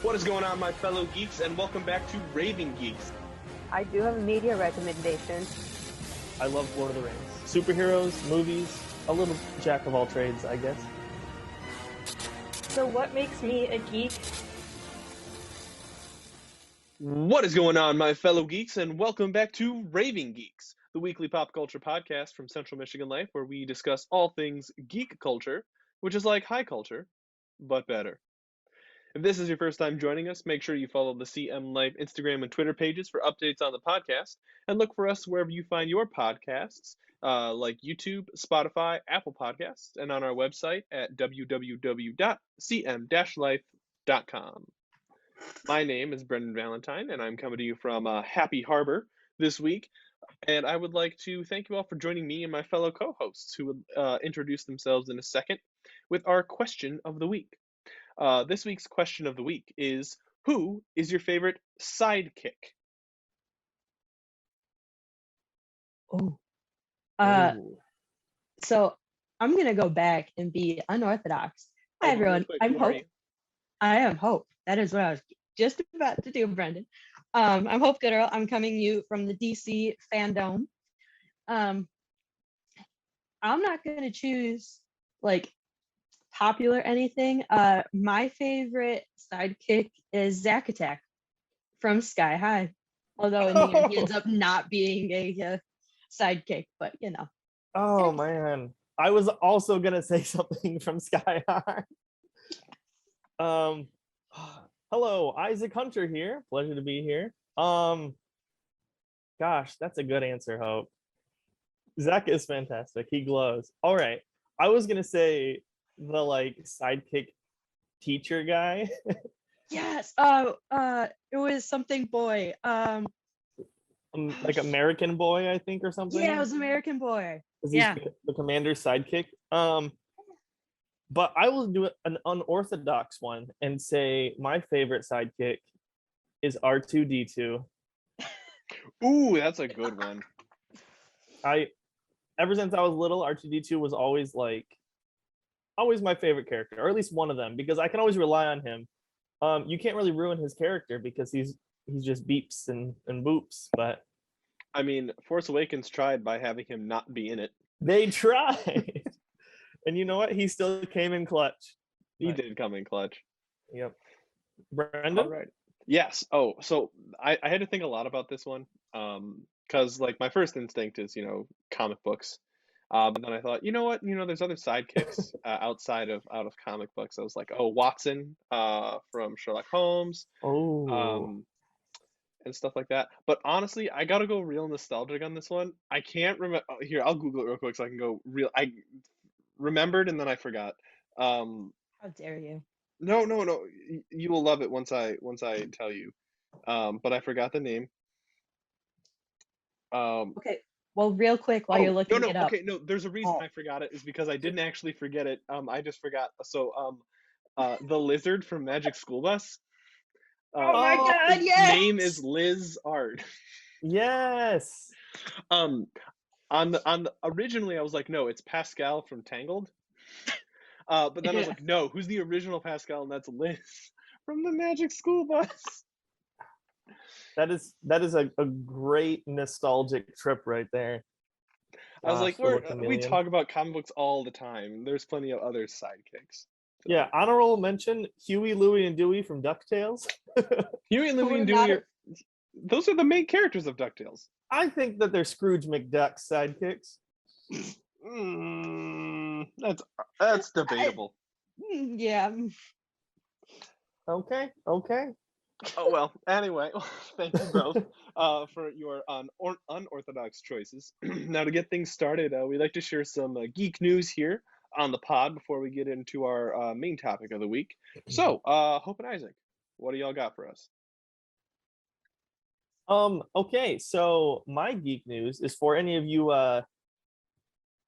What is going on, my fellow geeks, and welcome back to Raving Geeks. I do have a media recommendation. I love Lord of the Rings. Superheroes, movies, a little jack of all trades, I guess. So what makes me a geek? What is going on, my fellow geeks, and welcome back to Raving Geeks, the weekly pop culture podcast from Central Michigan Life, where we discuss all things geek culture, which is like high culture, but better. If this is your first time joining us, make sure you follow the CM Life Instagram and Twitter pages for updates on the podcast, and look for us wherever you find your podcasts, like YouTube, Spotify, Apple Podcasts, and on our website at www.cm-life.com. My name is Brendan Valentine, and I'm coming to you from Happy Harbor this week, and I would like to thank you all for joining me and my fellow co-hosts who will introduce themselves in a second with our question of the week. This week's question of the week is, who is your favorite sidekick? Oh. Ooh. So I'm gonna go back and be unorthodox. Hi Oh, everyone. quick, I'm who are Hope. you? I am Hope. That is what I was just about to do, Brendan. I'm Hope Gooderl. I'm coming to you from the DC Fandome. I'm not gonna choose like popular anything. My favorite sidekick is Zack Attack from Sky High. Although in the end he ends up not being a sidekick, but you know. Oh man, I was also gonna say something from Sky High. Hello, Isaac Hunter here. Pleasure to be here. Gosh, that's a good answer, Hope. Zach is fantastic. He glows. All right, I was gonna say the sidekick teacher guy. Yes. It was something boy. Like American Boy, I think, or something. Yeah, it was American Boy. 'Cause he's Yeah. the commander's sidekick. But I will do an unorthodox one and say my favorite sidekick is R2D2. Ooh, that's a good one. Ever since I was little, R2D2 was always my favorite character, or at least one of them, because I can always rely on him. You can't really ruin his character because he's just beeps and boops, but I mean, Force Awakens tried by having him not be in it. they tried. And you know what? He still came in clutch. He But- did come in clutch. Yep. Brendan? All right. Yes. Oh, so I had to think a lot about this one. Because my first instinct is, comic books. But then I thought, you know what? There's other sidekicks out of comic books. I was like, oh, Watson from Sherlock Holmes. Oh. And stuff like that. But honestly, I gotta go real nostalgic on this one. I can't remember. Here, I'll Google it real quick so I can go real. I remembered and then I forgot. How dare you? No. You will love it once I tell you. But I forgot the name. Okay. Well, real quick while you're looking it up. Okay, no. There's a reason I forgot it is because I didn't actually forget it. I just forgot. So, the lizard from Magic School Bus. Oh my God! His Yes. name is Liz Art. Yes. On the originally I was like, no, it's Pascal from Tangled. But then I was like, no, who's the original Pascal? And that's Liz from the Magic School Bus. That is a great nostalgic trip right there. I was like, Little we chameleon. talk about comic books all the time. There's plenty of other sidekicks. Yeah, honorable mention, Huey, Louie, and Dewey from DuckTales. Huey and Who Louie and would not Dewey those are the main characters of DuckTales. I think that they're Scrooge McDuck's sidekicks. That's debatable. Yeah. Okay. Oh well. Anyway, thank you both for your unorthodox choices. Now, to get things started, we'd like to share some geek news here on the pod before we get into our main topic of the week. So, Hope and Isaac, what do y'all got for us? Okay, so my geek news is for any of you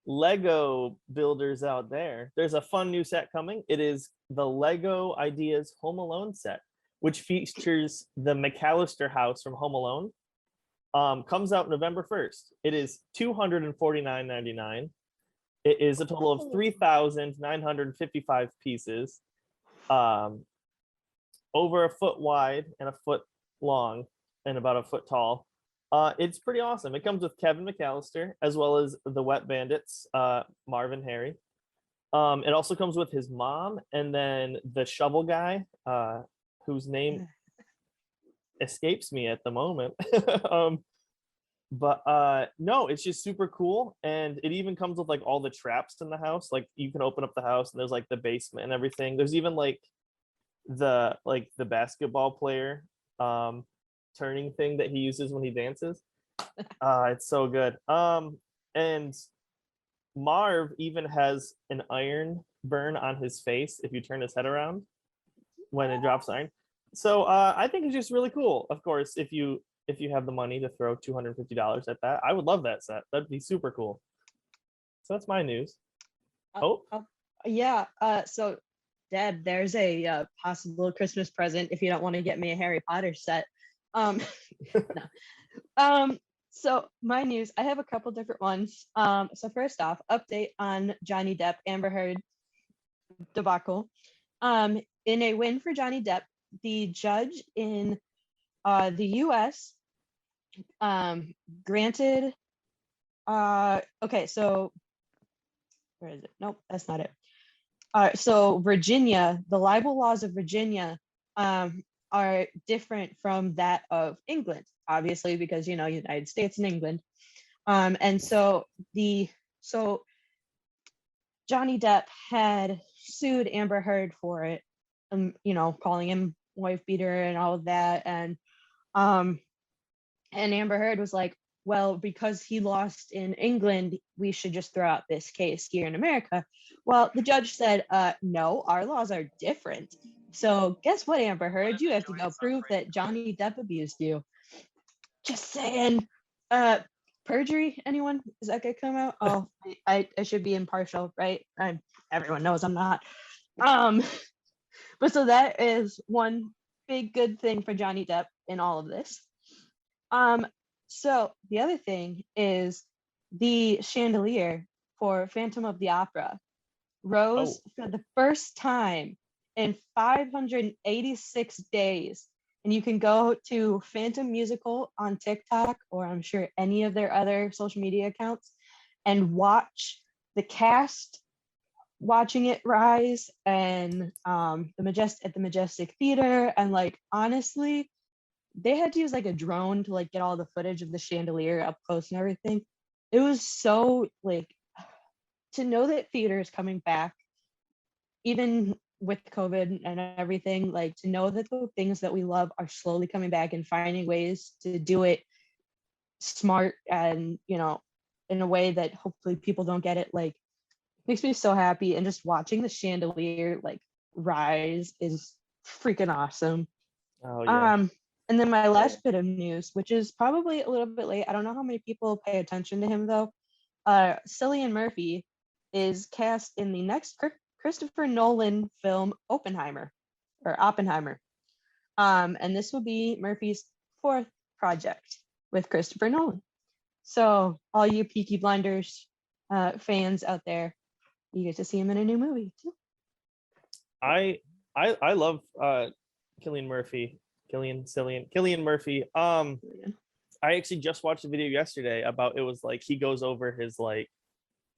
Lego builders out there. There's a fun new set coming. It is the Lego Ideas Home Alone set, which features the McAllister house from Home Alone. Comes out November 1st. It is $249.99. It is a total of 3,955 pieces. over a foot wide and a foot long and about a foot tall. It's pretty awesome. It comes with Kevin McAllister as well as the Wet Bandits, Marvin Harry. It also comes with his mom and then the shovel guy, whose name escapes me at the moment. But no, it's just super cool. And it even comes with like all the traps in the house. Like you can open up the house and there's like the basement and everything. There's even like the basketball player turning thing that he uses when he dances. It's so good. And Marv even has an iron burn on his face if you turn his head around when it drops iron. So I think it's just really cool. Of course, if you have the money to throw $250 at that, I would love that set. That'd be super cool. So that's my news. Yeah. So Dad, there's a possible Christmas present if you don't want to get me a Harry Potter set. No. So my news, I have a couple different ones. So first off, update on Johnny Depp Amber Heard debacle. In a win for Johnny Depp, the judge in the US granted okay, so where is it? Nope, that's not it. So Virginia, the libel laws of Virginia are different from that of England, obviously, because United States and England. And so Johnny Depp had sued Amber Heard for it, calling him wife beater and all of that. And Amber Heard was like, well, because he lost in England, we should just throw out this case here in America. Well, the judge said, no, our laws are different. So guess what, Amber Heard? You have to go prove that Johnny Depp abused you. Just saying. Perjury, anyone? Is that gonna come out? Oh, I should be impartial, right? Everyone knows I'm not. But so that is one big good thing for Johnny Depp in all of this. So the other thing is the chandelier for Phantom of the Opera rose for the first time in 586 days. And you can go to Phantom Musical on TikTok, or I'm sure any of their other social media accounts, and watch the cast watching it rise and at the Majestic Theater. And like, honestly, they had to use like a drone to like get all the footage of the chandelier up close and everything. It was so like, to know that theater is coming back, even with COVID and everything, like to know that the things that we love are slowly coming back and finding ways to do it smart and, in a way that hopefully people don't get it, like makes me so happy. And just watching the chandelier like rise is freaking awesome. Oh yeah. And then my last bit of news, which is probably a little bit late. I don't know how many people pay attention to him though. Cillian Murphy is cast in the next Christopher Nolan film Oppenheimer. And this will be Murphy's fourth project with Christopher Nolan. So all you Peaky Blinders fans out there, you get to see him in a new movie too. I love Cillian Murphy. I actually just watched a video yesterday about, it was like he goes over his like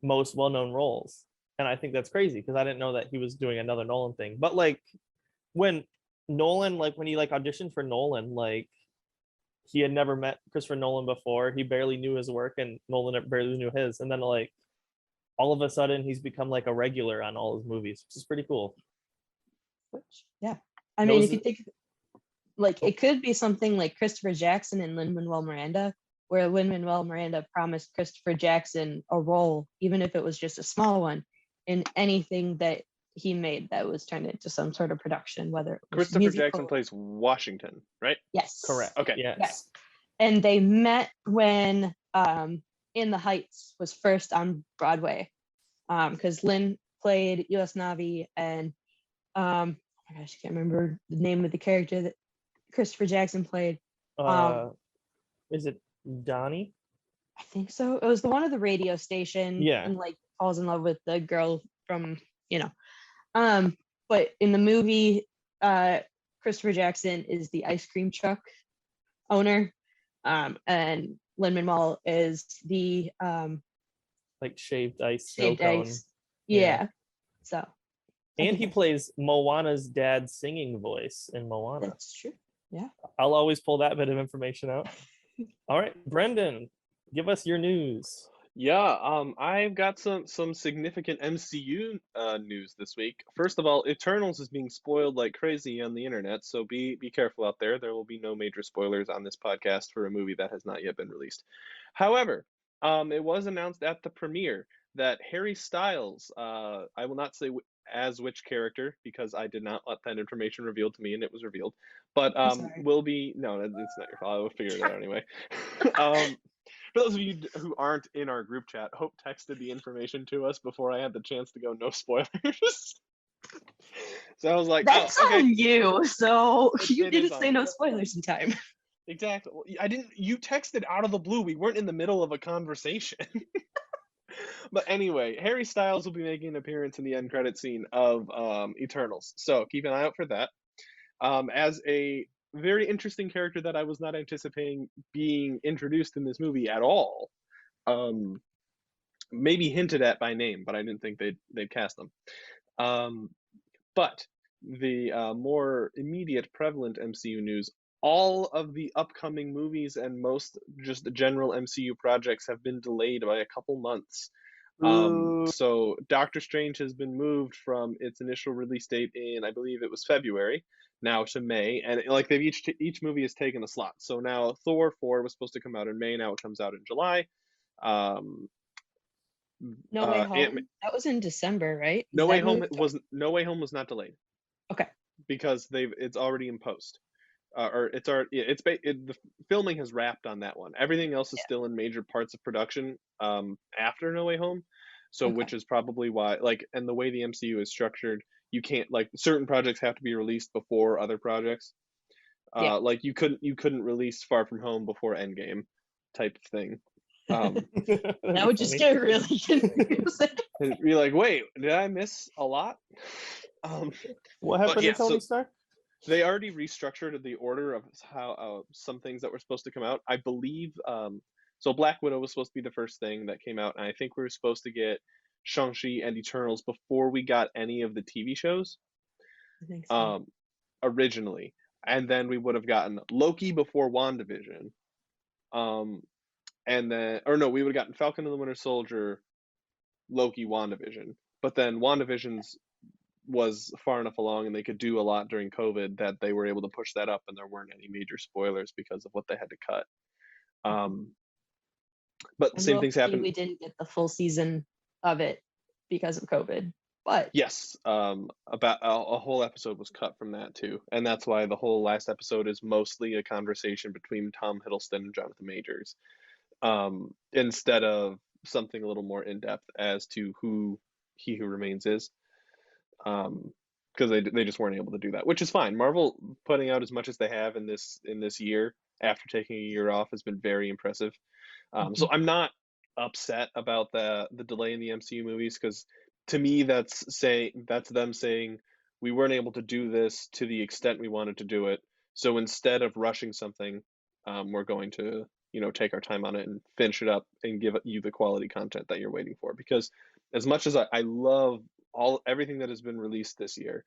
most well-known roles, and I think that's crazy because I didn't know that he was doing another Nolan thing. But like when Nolan, like when he like auditioned for Nolan, like he had never met Christopher Nolan before. He barely knew his work, and Nolan barely knew his. And then like all of a sudden he's become like a regular on all his movies, which is pretty cool. Yeah, I mean, if you think like it could be something like Christopher Jackson and Lin-Manuel Miranda, where Lin-Manuel Miranda promised Christopher Jackson a role, even if it was just a small one, in anything that he made that was turned into some sort of production, whether it was Christopher musical. Jackson plays Washington, right? Yes. Correct. Okay. Yes. And they met when In the Heights was first on Broadway, because Lin played U.S. Navy, and oh my gosh, I can't remember the name of the character that Christopher Jackson played. Is it Donnie? I think so. It was the one of the radio station. Yeah. And like falls in love with the girl from, But in the movie, Christopher Jackson is the ice cream truck owner, and Lin-Manuel is the like shaved ice snow shaved cone. ice. Yeah. So I And think he that's- plays Moana's dad's singing voice in Moana. that's true. Yeah. I'll always pull that bit of information out. All right, Brendan, give us your news. Yeah, I've got some significant MCU news this week. First of all, Eternals is being spoiled like crazy on the internet, so be careful out there. There will be no major spoilers on this podcast for a movie that has not yet been released. However, it was announced at the premiere that Harry Styles, I will not say as which character because I did not let that information revealed to me and it was revealed, but sorry. will be no, it's not your fault. I will figure it out anyway. For those of you who aren't in our group chat, Hope texted the information to us before I had the chance to go no spoilers. So I was like, That's oh, okay. on you. So you It is didn't on say me. no spoilers in time. Exactly. Well, I didn't. You texted out of the blue. We weren't in the middle of a conversation. But anyway, Harry Styles will be making an appearance in the end credit scene of Eternals. So keep an eye out for that. As a very interesting character that I was not anticipating being introduced in this movie at all. Maybe hinted at by name, but I didn't think they'd cast them. But the more immediate, prevalent MCU news: all of the upcoming movies and most just the general MCU projects have been delayed by a couple months. So Doctor Strange has been moved from its initial release date in, I believe it was February, now to May, and like they've each movie has taken a slot. So now Thor 4 was supposed to come out in May, now it comes out in July. No Way Home. Ant-Man- That was in December, right? Is No Way that when Home it was No Way Home was not delayed Okay. because it's already in post. Or it's already the filming has wrapped on that one. Everything else is still in major parts of production after No Way Home. So Okay. which is probably why, like, and the way the MCU is structured, you can't, like, certain projects have to be released before other projects. Yeah. Like you couldn't release Far From Home before Endgame type of thing. That would just get really confusing. You're like, wait, did I miss a lot? What happened yeah, to Tony so- Stark? They already restructured the order of how some things that were supposed to come out. I believe so Black Widow was supposed to be the first thing that came out, and I think we were supposed to get Shang-Chi and Eternals before we got any of the TV shows. I think so. Originally. And then we would have gotten Loki before WandaVision. And then, or no, we would have gotten Falcon and the Winter Soldier, Loki, WandaVision. But then WandaVision's was far enough along and they could do a lot during COVID that they were able to push that up and there weren't any major spoilers because of what they had to cut. But And same things Loki, happened. We didn't get the full season of it because of COVID, but Yes, about a whole episode was cut from that too, and that's why the whole last episode is mostly a conversation between Tom Hiddleston and Jonathan Majors, instead of something a little more in depth as to who He Who Remains is. Because they just weren't able to do that, which is fine. Marvel putting out as much as they have in this year after taking a year off has been very impressive. So I'm not upset about the delay in the MCU movies, because to me that's them saying we weren't able to do this to the extent we wanted to do it. So instead of rushing something, we're going to take our time on it and finish it up and give you the quality content that you're waiting for. Because as much as I love everything that has been released this year,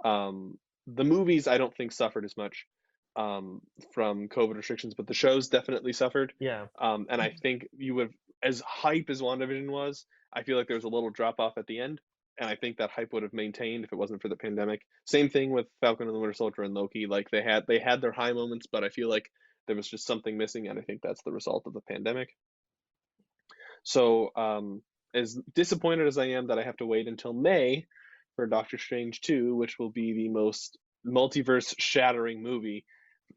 the movies I don't think suffered as much from COVID restrictions, but the shows definitely suffered. Yeah. And I think as hype as WandaVision was, I feel like there was a little drop off at the end, and I think that hype would have maintained if it wasn't for the pandemic. Same thing with Falcon and the Winter Soldier and Loki. Like they had their high moments, but I feel like there was just something missing, and I think that's the result of the pandemic. So as disappointed as I am that I have to wait until May for Doctor Strange 2, which will be the most multiverse shattering movie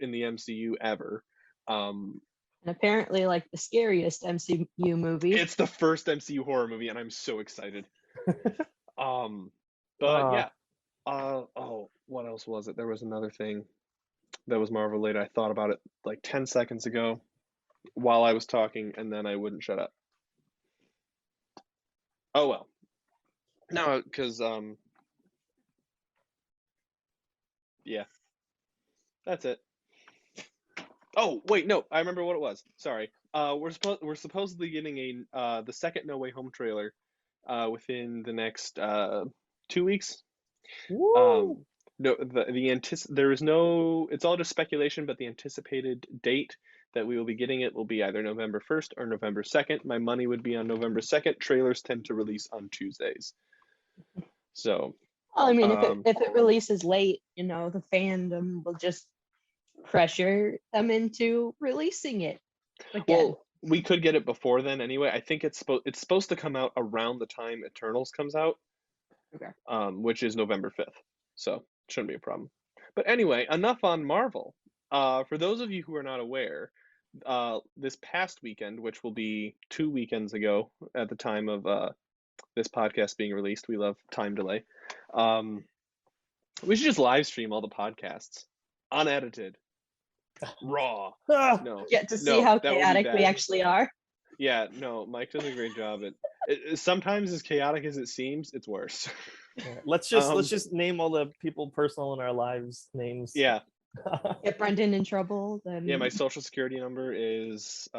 in the MCU ever. and apparently like the scariest MCU movie. It's the first MCU horror movie, and I'm so excited. But yeah. What else was it? There was another thing that was Marvel related. I thought about it like 10 seconds ago while I was talking, and then I wouldn't shut up. Oh well. No, because yeah. That's it. Oh wait, no, I remember what it was. Sorry. We're supposedly getting the second No Way Home trailer within the next 2 weeks. Woo! No, there is no. It's all just speculation, but the anticipated date that we will be getting it will be either November 1st or November 2nd. My money would be on November 2nd. Trailers tend to release on Tuesdays, so Well, I mean, um, if it releases late, the fandom will just pressure them into releasing it again. well, we could get it before then anyway. I think it's supposed to come out around the time Eternals comes out, Okay. which is November 5th. So shouldn't be a problem. But anyway, enough on Marvel. For those of you who are not aware, this past weekend, which will be 2 weekends ago at the time of this podcast being released, we love time delay. We should just live stream all the podcasts, unedited, raw. No, Get to see no, how that would be chaotic we bad. actually are. Yeah, no, Mike does a great job at it. Sometimes as chaotic as it seems, it's worse. Yeah, let's just name all the people personal in our lives names. Yeah. Get Brendan in trouble, then Yeah, my social security number is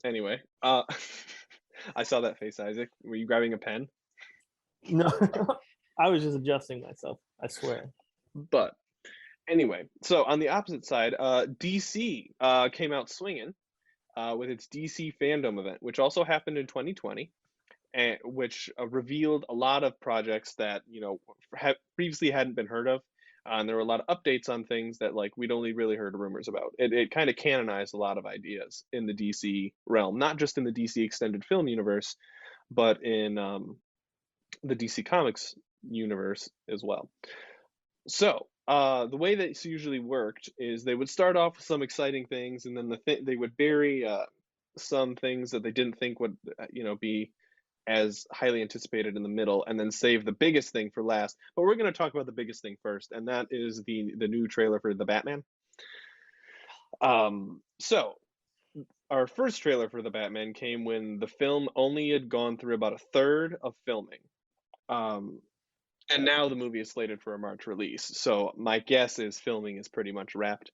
anyway. I saw that face, Isaac. Were you grabbing a pen? No, I was just adjusting myself, I swear. But anyway, so on the opposite side, DC came out swinging with its DC Fandom Event, which also happened in 2020, and which revealed a lot of projects that previously hadn't been heard of. And there were a lot of updates on things that we'd only really heard rumors about. It kind of canonized a lot of ideas in the DC realm, not just in the DC extended film universe, but in the DC Comics universe as well. So the way that it's usually worked is they would start off with some exciting things, and then they would bury some things that they didn't think would be as highly anticipated in the middle, and then save the biggest thing for last. But we're going to talk about the biggest thing first, and that is the new trailer for the Batman. So our first trailer for the Batman came when the film only had gone through about a third of filming. And now the movie is slated for a March release. So my guess is filming is pretty much wrapped.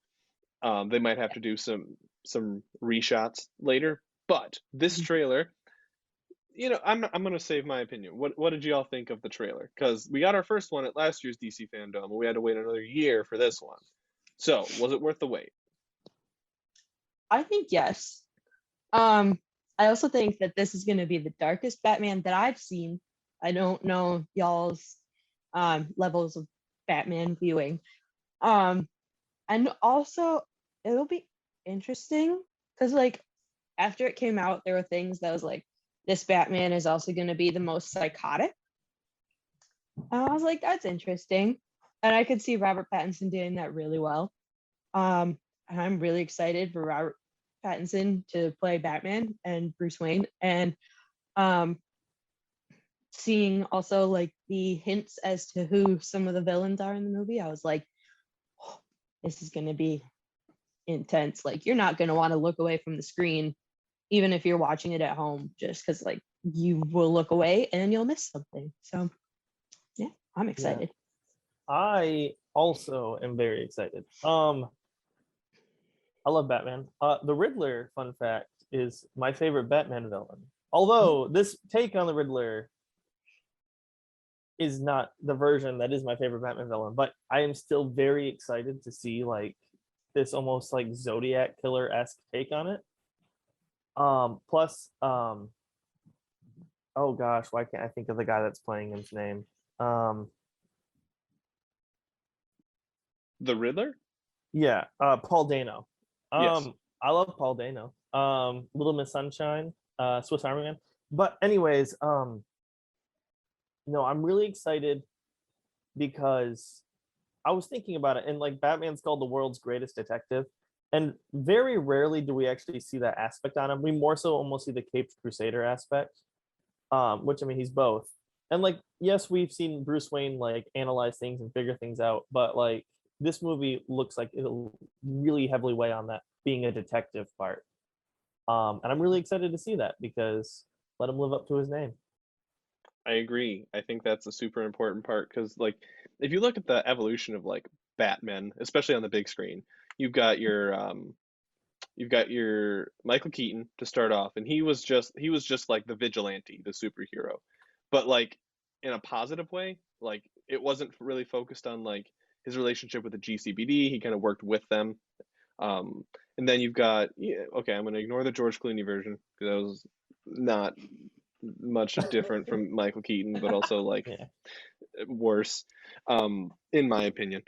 They might have to do some reshots later, but this trailer, I'm going to save my opinion. What did you all think of the trailer? Because we got our first one at last year's DC Fandom, and we had to wait another year for this one. So was it worth the wait? I think yes. I also think that this is going to be the darkest Batman that I've seen. I don't know y'all's levels of Batman viewing. And also it'll be interesting because after it came out, there were things that was this Batman is also going to be the most psychotic. And I was like, that's interesting. And I could see Robert Pattinson doing that really well. And I'm really excited for Robert Pattinson to play Batman and Bruce Wayne. And seeing also the hints as to who some of the villains are in the movie, I was like, oh, this is going to be intense. You're not going to want to look away from the screen, even if you're watching it at home, just because you will look away and you'll miss something. So yeah, I'm excited. Yeah. I also am very excited. I love Batman. The Riddler, fun fact, is my favorite Batman villain. Although this take on the Riddler is not the version that is my favorite Batman villain, but I am still very excited to see this almost Zodiac killer-esque take on it. Plus, oh gosh, why can't I think of the guy that's playing him's name? The Riddler? Yeah, Paul Dano. Yes. I love Paul Dano. Little Miss Sunshine, Swiss Army Man. But anyways, no, I'm really excited because I was thinking about it, and Batman's called the world's greatest detective, and very rarely do we actually see that aspect on him. We more so almost see the Caped Crusader aspect, which I mean he's both. And yes, we've seen Bruce Wayne analyze things and figure things out, but this movie looks like it'll really heavily weigh on that being a detective part. And I'm really excited to see that because let him live up to his name. I agree. I think that's a super important part because if you look at the evolution of Batman, especially on the big screen. You've got your Michael Keaton to start off, and he was just like the vigilante, the superhero, but like in a positive way. Like it wasn't really focused on like his relationship with the GCPD. He kind of worked with them. And then you've got, yeah, okay, I'm going to ignore the George Clooney version because that was not much different from Michael Keaton, but also like Yeah. worse, in my opinion.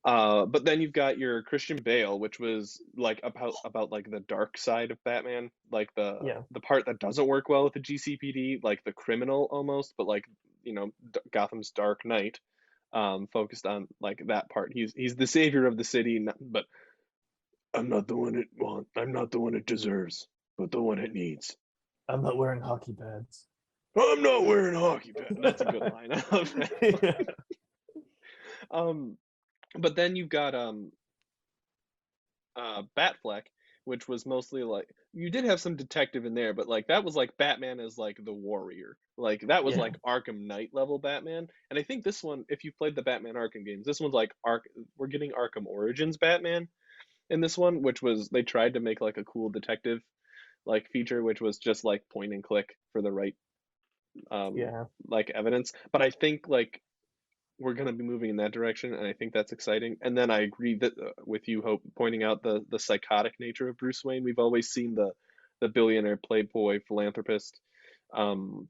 But then you've got your Christian Bale, which was like about like the dark side of Batman, like the part that doesn't work well with the GCPD, like the criminal almost, but like Gotham's Dark Knight, focused on like that part. He's the savior of the city, but I'm not the one it wants. I'm not the one it deserves, but the one it needs. I'm not wearing hockey pads. I'm not wearing hockey pads. That's a good line. I love that. But then you've got Batfleck, which was mostly like you did have some detective in there, but like that was like Batman as like the warrior. Like that was like Arkham Knight level Batman. And I think this one, if you played the Batman Arkham games, this one's like we're getting Arkham Origins Batman in this one, which was they tried to make like a cool detective like feature, which was just like point and click for the right like evidence. But I think like we're going to be moving in that direction, and I think that's exciting. And then I agree that with you, Hope, pointing out the psychotic nature of Bruce Wayne. We've always seen the billionaire playboy philanthropist, and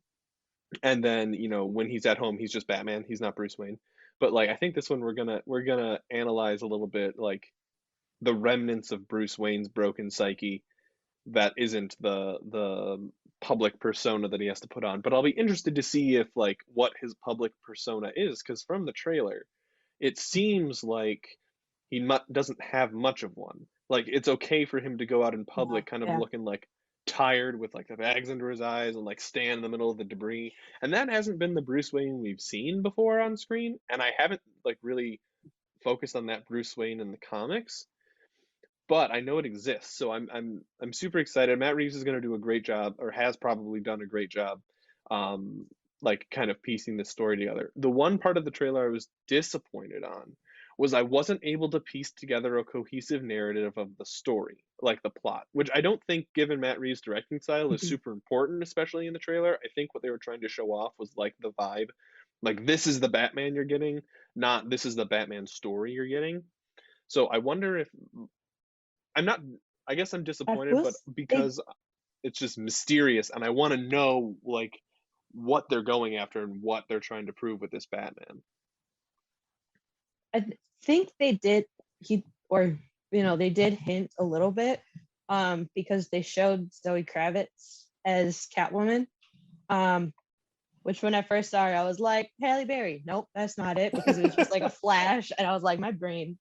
then when he's at home, he's just Batman. He's not Bruce Wayne. But like I think this one we're gonna analyze a little bit like the remnants of Bruce Wayne's broken psyche that isn't the public persona that he has to put on. But I'll be interested to see if like what his public persona is, because from the trailer it seems like he doesn't have much of one. Like it's okay for him to go out in public kind of looking like tired with like the bags under his eyes and like stand in the middle of the debris, and that hasn't been the Bruce Wayne we've seen before on screen, and I haven't like really focused on that Bruce Wayne in the comics, but I know it exists, so I'm super excited. Matt Reeves is going to do a great job, or has probably done a great job, like kind of piecing this story together. The one part of the trailer I was disappointed on was I wasn't able to piece together a cohesive narrative of the story, like the plot, which I don't think, given Matt Reeves' directing style, is super important, especially in the trailer. I think what they were trying to show off was like the vibe, like this is the Batman you're getting, not this is the Batman story you're getting. So I wonder if I guess I'm disappointed, but because it's just mysterious and I want to know like what they're going after and what they're trying to prove with this Batman. I think they did they did hint a little bit because they showed Zoe Kravitz as Catwoman, which when I first saw her I was like, Halle Berry, nope, that's not it, because it was just like a flash, and I was like, my brain.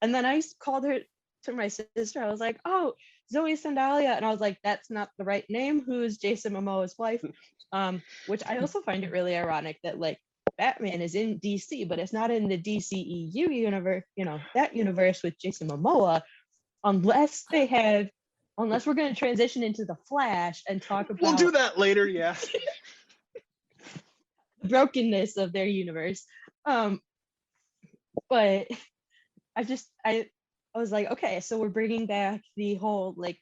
And then I called her to my sister, I was like, oh, Zoe Sandalia, and I was like, that's not the right name. Who's Jason Momoa's wife? Which I also find it really ironic that like Batman is in DC, but it's not in the DCEU universe, that universe with Jason Momoa, unless we're going to transition into the Flash and talk about. We'll do that later, yeah. Brokenness of their universe. But I was like, okay, so we're bringing back the whole like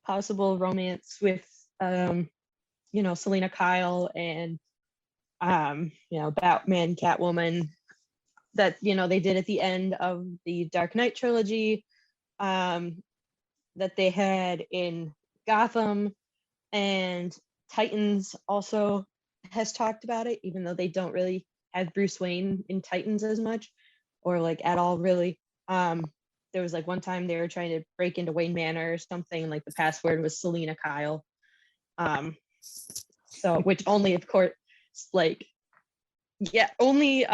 possible romance with Selena Kyle and Batman, Catwoman that they did at the end of the Dark Knight trilogy, that they had in Gotham, and Titans also has talked about it, even though they don't really have Bruce Wayne in Titans as much, or like at all really. There was like one time they were trying to break into Wayne Manor or something, and like the password was Selena Kyle. So which only, of course, like only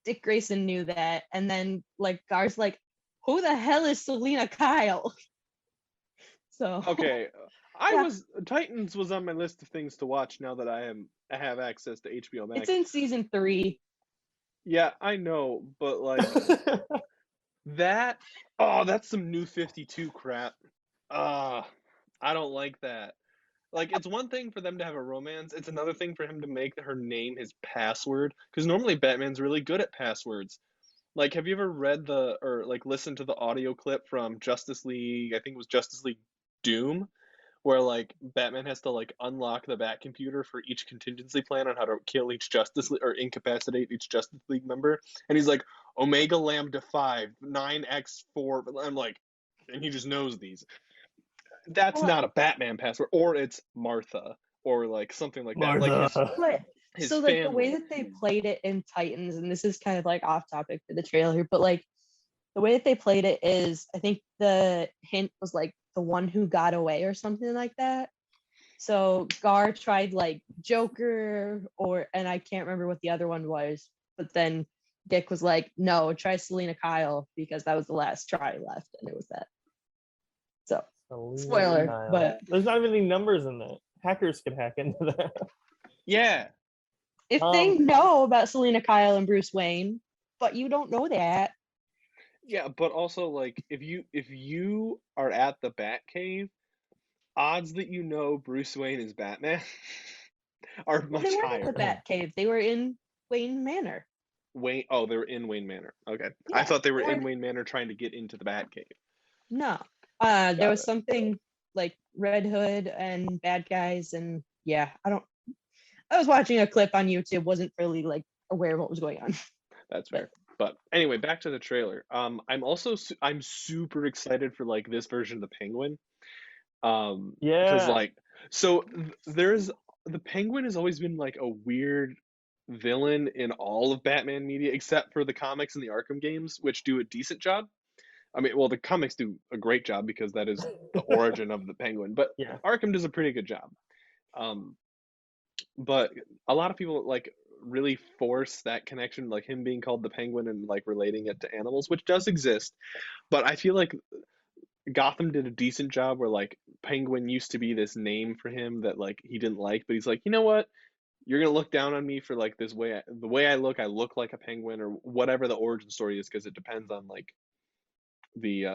Dick Grayson knew that, and then like Gar's like, who the hell is Selena Kyle? So okay, Titans was on my list of things to watch now that I have access to HBO Max. It's in season 3. Yeah, I know, but like that's some New 52 crap. I don't like that. Like, it's one thing for them to have a romance, it's another thing for him to make her name his password, because normally Batman's really good at passwords. Like, have you ever read or like listened to the audio clip from Justice League? I think it was Justice League Doom, where like Batman has to like unlock the Bat computer for each contingency plan on how to kill each Justice League or incapacitate each Justice League member, and he's like Omega Lambda 5 9x4. I'm like, and he just knows these. That's Well, not a Batman password, or it's Martha, or like something like that. Like but his so like the way family. that they played it in Titans, and this is kind of like off topic for the trailer, but like the way that they played it is, I think the hint was like the one who got away or something like that. So Gar tried like Joker, and I can't remember what the other one was, but then Dick was like, no, try Selena Kyle because that was the last try left, and it was that. So spoiler, but there's not even any numbers in that. Hackers can hack into that. Yeah. if they know about Selena Kyle and Bruce Wayne, but you don't know that. Yeah, but also like if you are at the Batcave, odds that you know Bruce Wayne is Batman are Well, much they weren't higher. in the Batcave. They were in Wayne Manor. Wayne, oh, they were in Wayne Manor. Okay, I Yeah, thought they were they in weren't- Wayne Manor trying to get into the Batcave. No. Got There was it. something like Red Hood and bad guys, and yeah, I was watching a clip on YouTube, wasn't really like aware of what was going on. That's fair. But anyway, back to the trailer. I'm super excited for like this version of the Penguin. Because Yeah. like there's the Penguin has always been like a weird villain in all of Batman media except for the comics and the Arkham games, which do a decent job. I mean, well, the comics do a great job because that is the origin of the Penguin, but Yeah. Arkham does a pretty good job. But a lot of people like really force that connection, like him being called the Penguin and like relating it to animals, which does exist. But I feel like Gotham did a decent job where like Penguin used to be this name for him that like he didn't like, but he's like, you know what? You're gonna look down on me for like this way, the way I look like a penguin or whatever the origin story is, because it depends on like the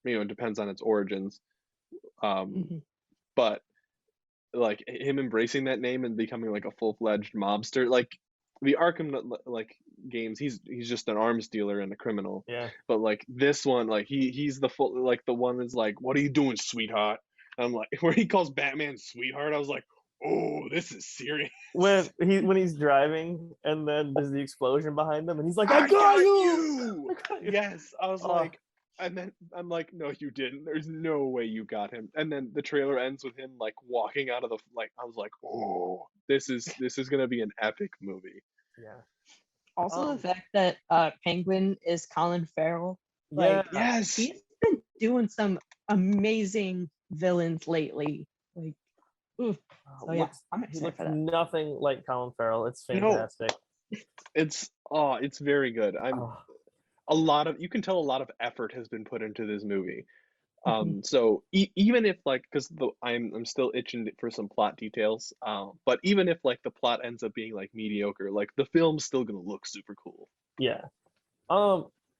it depends on its origins. Mhm. But like him embracing that name and becoming like a full-fledged mobster, like the Arkham like games, he's just an arms dealer and a criminal. Yeah. But like this one, like he's the full, like the one that's like, what are you doing, sweetheart? And I'm like, where he calls Batman sweetheart, I was like, oh, this is serious. When he's driving and then there's the explosion behind him and he's like, I I got got you! I got you! Yes, I was like, and then I'm like, no, you didn't. There's no way you got him. And then the trailer ends with him like walking out of the like. I was like, oh, this is gonna be an epic movie. Yeah. Also, the fact that Penguin is Colin Farrell. Yeah. Like, Yes, he's been doing some amazing villains lately. Like, ooh. So yeah, I'm He excited looks for that. nothing like Colin Farrell. It's No. fantastic. it's very good. You can tell a lot of effort has been put into this movie. So even if like, because I'm still itching for some plot details. But even if like the plot ends up being like mediocre, like the film's still gonna look super cool. Yeah.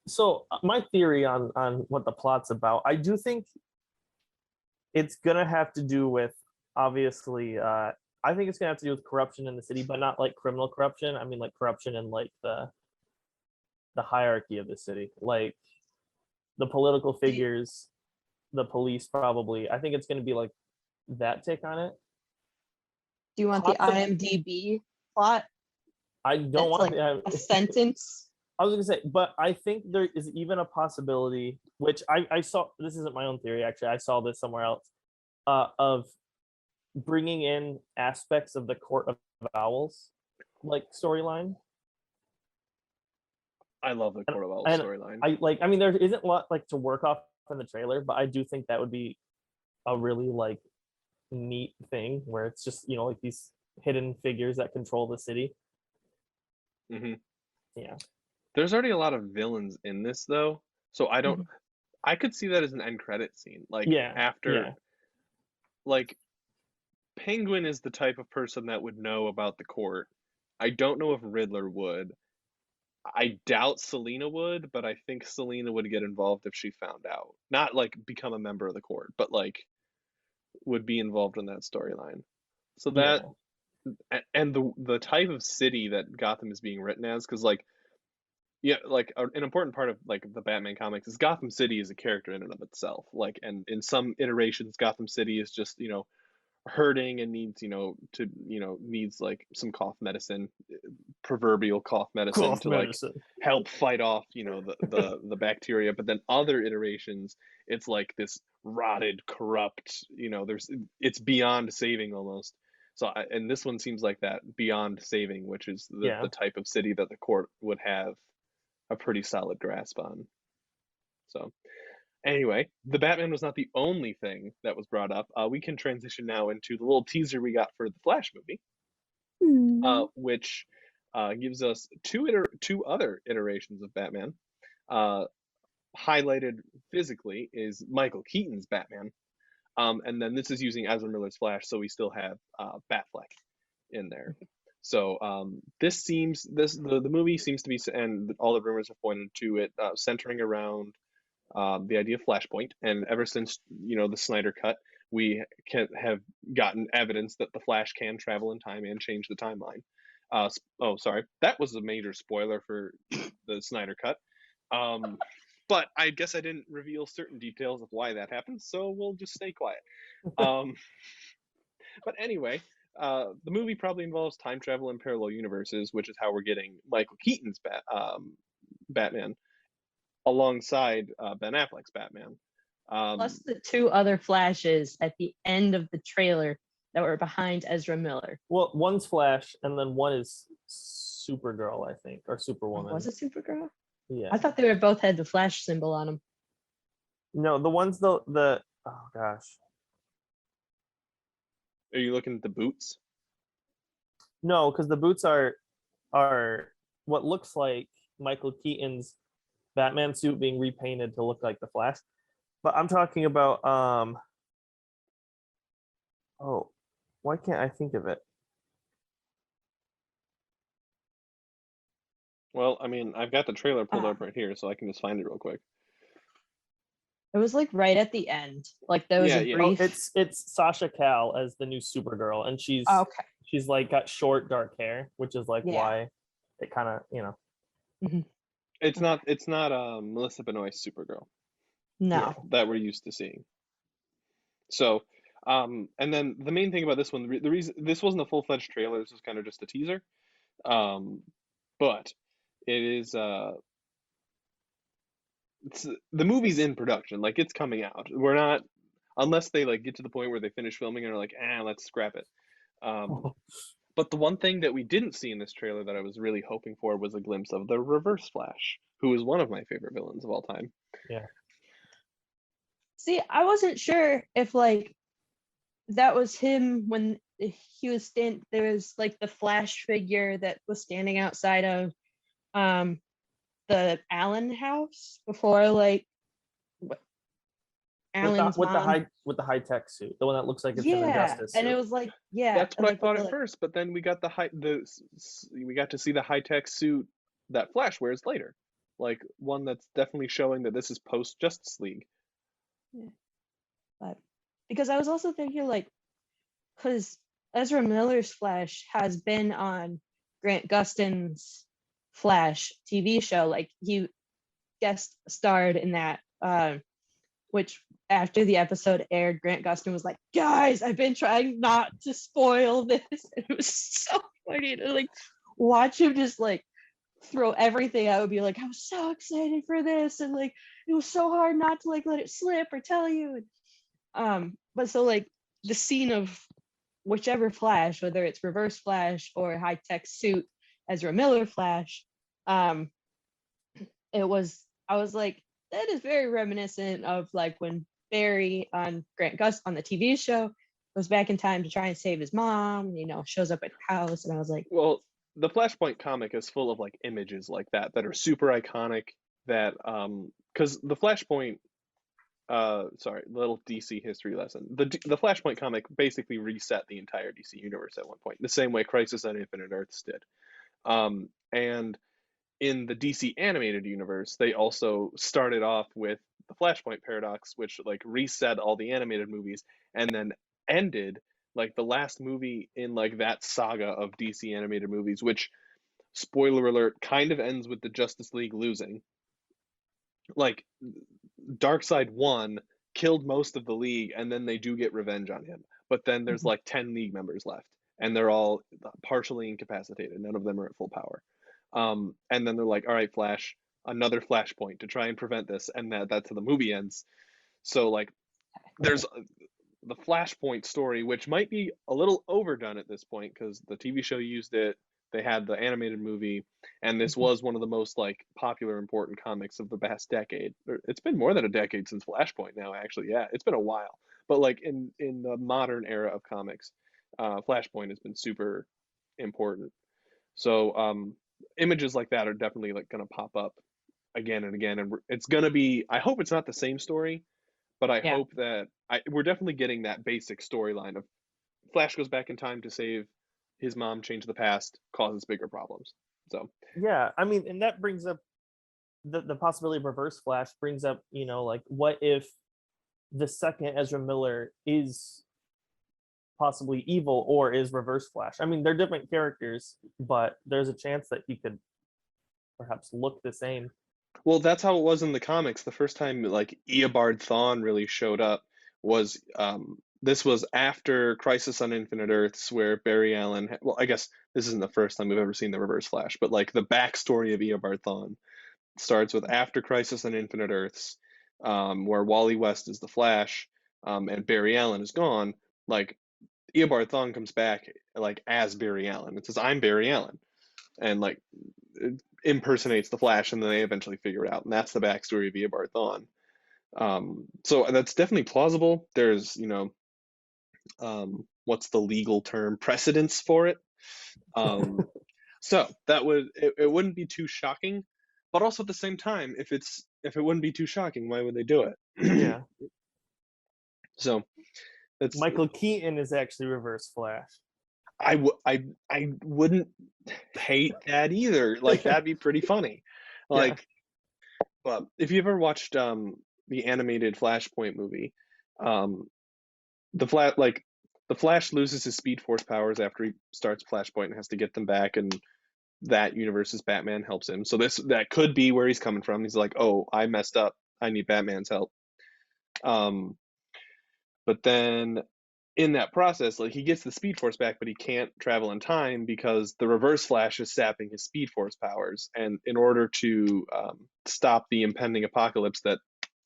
So my theory on what the plot's about, I do think it's gonna have to do with, obviously, I think it's gonna have to do with corruption in the city, but not like criminal corruption. I mean like corruption in like the hierarchy of the city, like the political figures, the police probably. I think it's gonna be like that take on it. Do you want the IMDb plot? I don't It's want like a sentence. I was gonna say, but I think there is even a possibility, which I saw. This isn't my own theory, actually. I saw this somewhere else, of bringing in aspects of the Court of Owls, like storyline. I love the Court of Owls storyline. I mean, there isn't a lot like to work off in the trailer, but I do think that would be a really like neat thing where it's just like these hidden figures that control the city. Mm-hmm. Yeah. There's already a lot of villains in this though, so I could see that as an end credit scene. Like after, like Penguin is the type of person that would know about the court. I don't know if Riddler would. I doubt Selena would, but I think Selena would get involved if she found out. Not like become a member of the court, but like would be involved in that storyline. So that and the type of city that Gotham is being written as, because like Yeah, like an important part of like the Batman comics is Gotham City is a character in and of itself. Like, and in some iterations, Gotham City is just, hurting and needs, needs like some cough medicine, proverbial cough medicine Cough to like medicine. help fight off, the bacteria. But then other iterations, it's like this rotted, corrupt, it's beyond saving almost. So, and this one seems like that beyond saving, which is Yeah. the type of city that the court would have a pretty solid grasp on. So, anyway, the Batman was not the only thing that was brought up. We can transition now into the little teaser we got for the Flash movie, which gives us two other iterations of Batman. Highlighted physically is Michael Keaton's Batman, and then this is using Ezra Miller's Flash, so we still have Batfleck in there. So the movie seems to be, and all the rumors have pointed to it centering around the idea of Flashpoint. And ever since the Snyder Cut, we have gotten evidence that the Flash can travel in time and change the timeline. Sorry, that was a major spoiler for the Snyder Cut. But I guess I didn't reveal certain details of why that happened, so we'll just stay quiet. But anyway, the movie probably involves time travel in parallel universes, which is how we're getting Michael Keaton's Batman alongside Ben Affleck's Batman. Plus the two other Flashes at the end of the trailer that were behind Ezra Miller. Well, one's Flash, and then one is Supergirl, I think, or Superwoman. Was it Supergirl? Yeah. I thought they were both had the Flash symbol on them. No, the ones the oh gosh. Are you looking at the boots? No, because the boots are what looks like Michael Keaton's Batman suit being repainted to look like the Flash. But I'm talking about oh, why can't I think of it? Well, I mean, I've got the trailer pulled up right here, so I can just find it real quick. It was like right at the end. Like there was a brief. Oh, it's Sasha Cal as the new Supergirl, and she's she's like got short dark hair, which is like why it kind of Mm-hmm. It's not Melissa Benoist's Supergirl. No, that we're used to seeing. So, and then the main thing about this one, the reason this wasn't a full-fledged trailer, this was kind of just a teaser, but it is the movie's in production, like it's coming out. We're not, unless they like get to the point where they finish filming and are like, let's scrap it. But the one thing that we didn't see in this trailer that I was really hoping for was a glimpse of the Reverse Flash, who is one of my favorite villains of all time. Yeah. See, I wasn't sure if like that was him when he was there was like the Flash figure that was standing outside of the Allen house before like Allen's with mom. the high tech suit, the one that looks like it's in the Justice suit. And it was like that's what like, I thought at first, but then we got we got to see the high tech suit that Flash wears later, like one that's definitely showing that this is post Justice League. Yeah. But because I was also thinking like, because Ezra Miller's Flash has been on Grant Gustin's Flash TV show, like he guest starred in that, which after the episode aired, Grant Gustin was like, guys, I've been trying not to spoil this. And it was so funny to like watch him just like throw everything. I would be like, I was so excited for this, and like it was so hard not to like let it slip or tell you. But so like the scene of whichever Flash, whether it's Reverse Flash or high tech suit Ezra Miller Flash, I was like, that is very reminiscent of like when Barry on Grant Gustin on the TV show goes back in time to try and save his mom, shows up at her house, and I was like, well, the Flashpoint comic is full of like images like that are super iconic, that because the Flashpoint little DC history lesson, the Flashpoint comic basically reset the entire DC universe at one point, the same way Crisis on Infinite Earths did. And in the DC animated universe, they also started off with the Flashpoint paradox, which like reset all the animated movies, and then ended like the last movie in like that saga of DC animated movies, which spoiler alert, kind of ends with the Justice League losing. Like, Darkseid won, killed most of the League, and then they do get revenge on him. But then there's like 10 League members left, and they're all partially incapacitated. None of them are at full power. And then they're like, all right, Flash, another Flashpoint to try and prevent this, and that's how the movie ends. So like, there's the Flashpoint story, which might be a little overdone at this point because the TV show used it. They had the animated movie, and this was one of the most like popular, important comics of the past decade. It's been more than a decade since Flashpoint now, actually. Yeah, it's been a while. But like in the modern era of comics, Flashpoint has been super important. So images like that are definitely like going to pop up again and again, and it's going to be. I hope it's not the same story, but I hope that we're definitely getting that basic storyline of Flash goes back in time to save his mom, change the past, causes bigger problems. So yeah, I mean, and that brings up the possibility of Reverse Flash. Brings up, you know, like, what if the second Ezra Miller is possibly evil or is Reverse Flash? I mean, they're different characters, but there's a chance that he could perhaps look the same. well, that's how it was in the comics. The first time like Eobard Thawne really showed up was this was after Crisis on Infinite Earths, where Barry Allen. Well, I guess this isn't the first time we've ever seen the Reverse Flash, but like the backstory of Eobard Thawne starts with after Crisis on Infinite Earths, where Wally West is the Flash, and Barry Allen is gone. Like Eobard Thawne comes back like as Barry Allen. It says, "I'm Barry Allen," and like it impersonates the Flash, and then they eventually figure it out, and that's the backstory of Eobard Thawne. So that's definitely plausible. There's, you know, what's the legal term? Precedence for it. So that would it wouldn't be too shocking, but also at the same time, if it wouldn't be too shocking, why would they do it? Yeah. So that's Michael Keaton is actually Reverse Flash. I wouldn't hate that either. Like that'd be pretty funny. Like, but if you ever watched the animated Flashpoint movie, the Flash loses his Speed Force powers after he starts Flashpoint and has to get them back, and that universe's Batman helps him. So that could be where he's coming from. He's like, oh, I messed up. I need Batman's help. But then in that process, like he gets the Speed Force back, but he can't travel in time because the Reverse Flash is sapping his Speed Force powers. And in order to stop the impending apocalypse that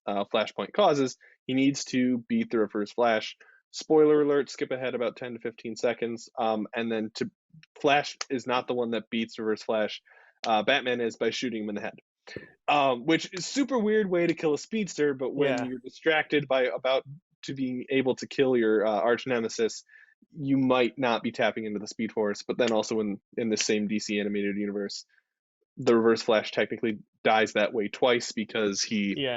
Flashpoint causes, he needs to beat the Reverse Flash. Spoiler alert, skip ahead about 10 to 15 seconds. And then Flash is not the one that beats Reverse Flash. Batman is by shooting him in the head. Which is super weird way to kill a speedster, but when you're distracted by about to being able to kill your arch nemesis, you might not be tapping into the Speed Force. But then also in the same DC animated universe, the Reverse Flash technically dies that way twice because he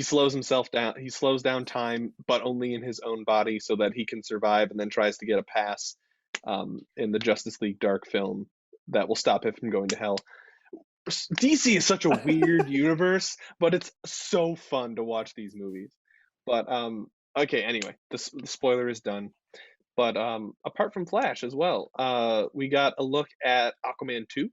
slows himself down. He slows down time, but only in his own body so that he can survive, and then tries to get a pass in the Justice League Dark film that will stop him from going to hell. DC is such a weird universe, but it's so fun to watch these movies. But okay, anyway, the spoiler is done. But apart from Flash as well, we got a look at Aquaman 2,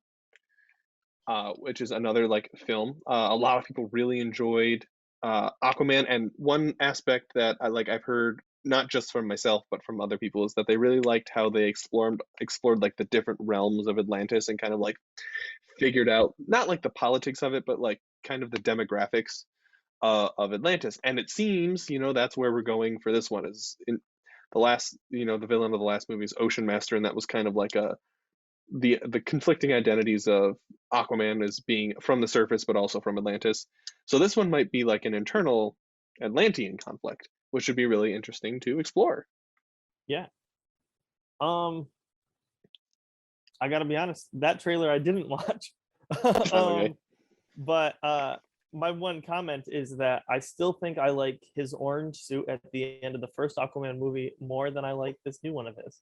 which is another like film. A lot of people really enjoyed Aquaman, and one aspect that I've heard not just from myself but from other people is that they really liked how they explored like the different realms of Atlantis and kind of like figured out not like the politics of it, but like kind of the demographics of Atlantis. And it seems, you know, that's where we're going for this one. Is in the last, you know, the villain of the last movie is Ocean Master, and that was kind of like the conflicting identities of Aquaman as being from the surface but also from Atlantis. So this one might be like an internal Atlantean conflict, which would be really interesting to explore. Yeah. I gotta be honest, that trailer I didn't watch. Okay. But my one comment is that I still think I like his orange suit at the end of the first Aquaman movie more than I like this new one of his.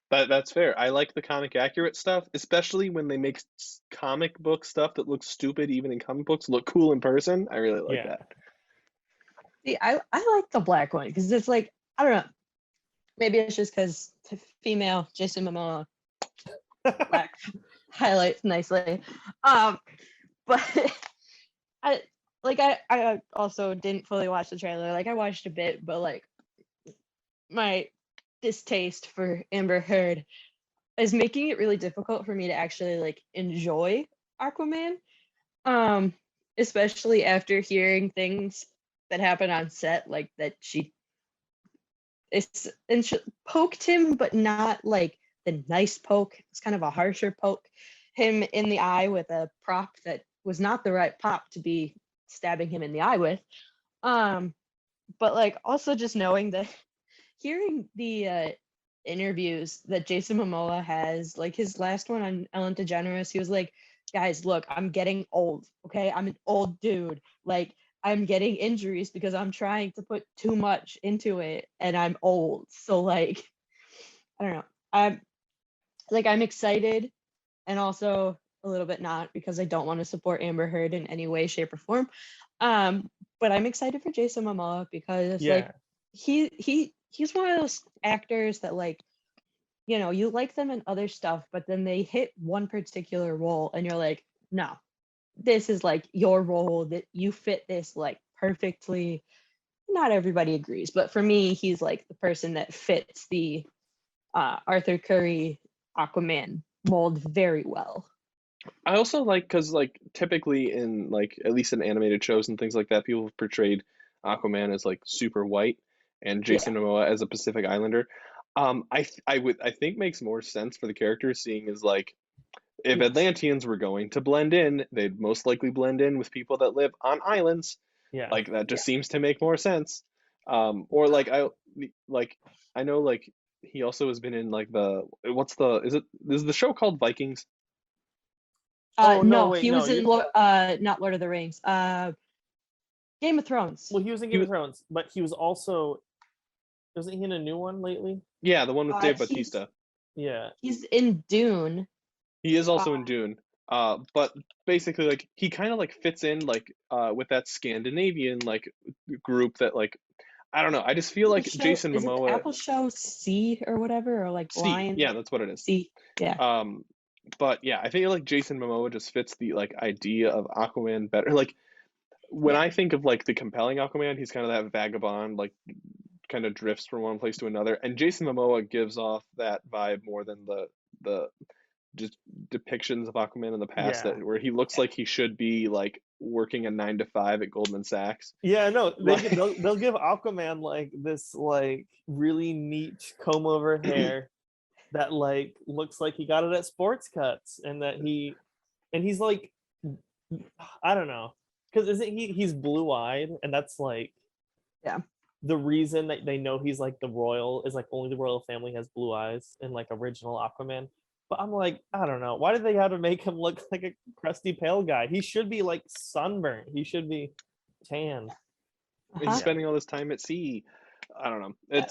That's fair. I like the comic accurate stuff, especially when they make comic book stuff that looks stupid even in comic books look cool in person. I really like that. See, I like the black one because it's like, I don't know, maybe it's just because female Jason Momoa Black highlights nicely. But I also didn't fully watch the trailer. Like I watched a bit, but like my distaste for Amber Heard is making it really difficult for me to actually like enjoy Aquaman. Especially after hearing things that happened on set, like that she poked him, but not like the nice poke. It's kind of a harsher poke him in the eye with a prop that was not the right prop to be stabbing him in the eye with. But like also just knowing that hearing the interviews that Jason Momoa has, like his last one on Ellen DeGeneres, he was like, guys, look, I'm getting old. Okay. I'm an old dude. Like I'm getting injuries because I'm trying to put too much into it and I'm old. So like, I don't know. I'm excited and also a little bit not because I don't want to support Amber Heard in any way, shape, or form. But I'm excited for Jason Momoa because like he's one of those actors that like, you know, you like them in other stuff, but then they hit one particular role and you're like, no, this is like your role, that you fit this like perfectly. Not everybody agrees, but for me, he's like the person that fits the Arthur Curry Aquaman mold very well. I also like because like typically in like at least in animated shows and things like that, people have portrayed Aquaman as like super white and Jason Yeah. Momoa as a Pacific Islander. I think makes more sense for the character, seeing as like if Yes. Atlanteans were going to blend in, they'd most likely blend in with people that live on islands. Yeah. Like that just seems to make more sense. Or like I know like he also has been in like the what's the is the show called Vikings? Oh, no, No, wait, he no, was in not Lord of the Rings. Game of Thrones. Well, he was in He Game was of Thrones, but he was also wasn't he in a new one lately? Yeah, the one with Dave He's Bautista. Yeah. he's in Dune. He is also Uh, in Dune. But basically like he kind of like fits in like with that Scandinavian like group that like I don't know. I just feel the like show Jason is it the Momoa Apple show C or whatever or like C. Lion Yeah, that's what it is. C. Yeah. Um, but yeah, I think like Jason Momoa just fits the like idea of Aquaman better. Like when Yeah. I think of like the compelling Aquaman, he's kind of that vagabond, like kind of drifts from one place to another. And Jason Momoa gives off that vibe more than the just depictions of Aquaman in the past Yeah. that where he looks like he should be like working a 9 to 5 at Goldman Sachs. Yeah, no, Like, they'll give Aquaman like this like really neat comb over hair that like looks like he got it at Sports Cuts, and he's like, I don't know, because isn't he's blue eyed, and that's like Yeah. the reason that they know he's like the royal is like only the royal family has blue eyes in like original Aquaman. But I'm like, I don't know, why did they have to make him look like a crusty pale guy? He should be like sunburned. He should be tan. he's Uh-huh. spending all this time at sea. I don't know. Yeah.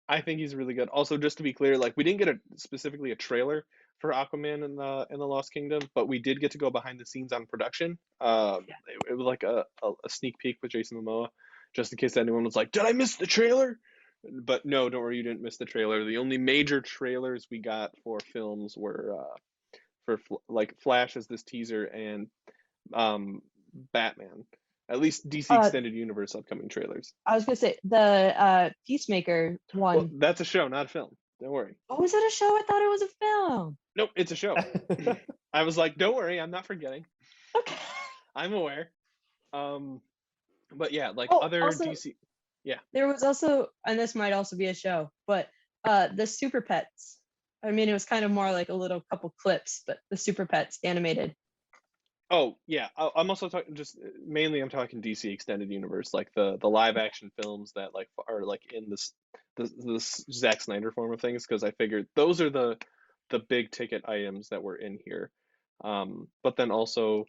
I think he's really good. Also, just to be clear, like we didn't get specifically a trailer for Aquaman in the Lost Kingdom, but we did get to go behind the scenes on production. It was like a sneak peek with Jason Momoa, just in case anyone was like, "Did I miss the trailer?" But no, don't worry, you didn't miss the trailer. The only major trailers we got for films were like Flash as this teaser and Batman. At least DC Uh, Extended Universe upcoming trailers. I was gonna say the Peacemaker Well, one. that's a show, not a film. Don't worry. Oh, was it a show? I thought it was a film. Nope, it's a show. I was like, don't worry, I'm not forgetting. Okay. I'm aware. But yeah, like Oh, other also, DC. Yeah. there was also, and this might also be a show, but the Super Pets. I mean, it was kind of more like a little couple clips, but the Super Pets animated. Oh yeah, I'm also talking just mainly I'm talking DC Extended Universe, like the live action films that like are like in this Zack Snyder form of things, because I figured those are the big ticket items that were in here. But then also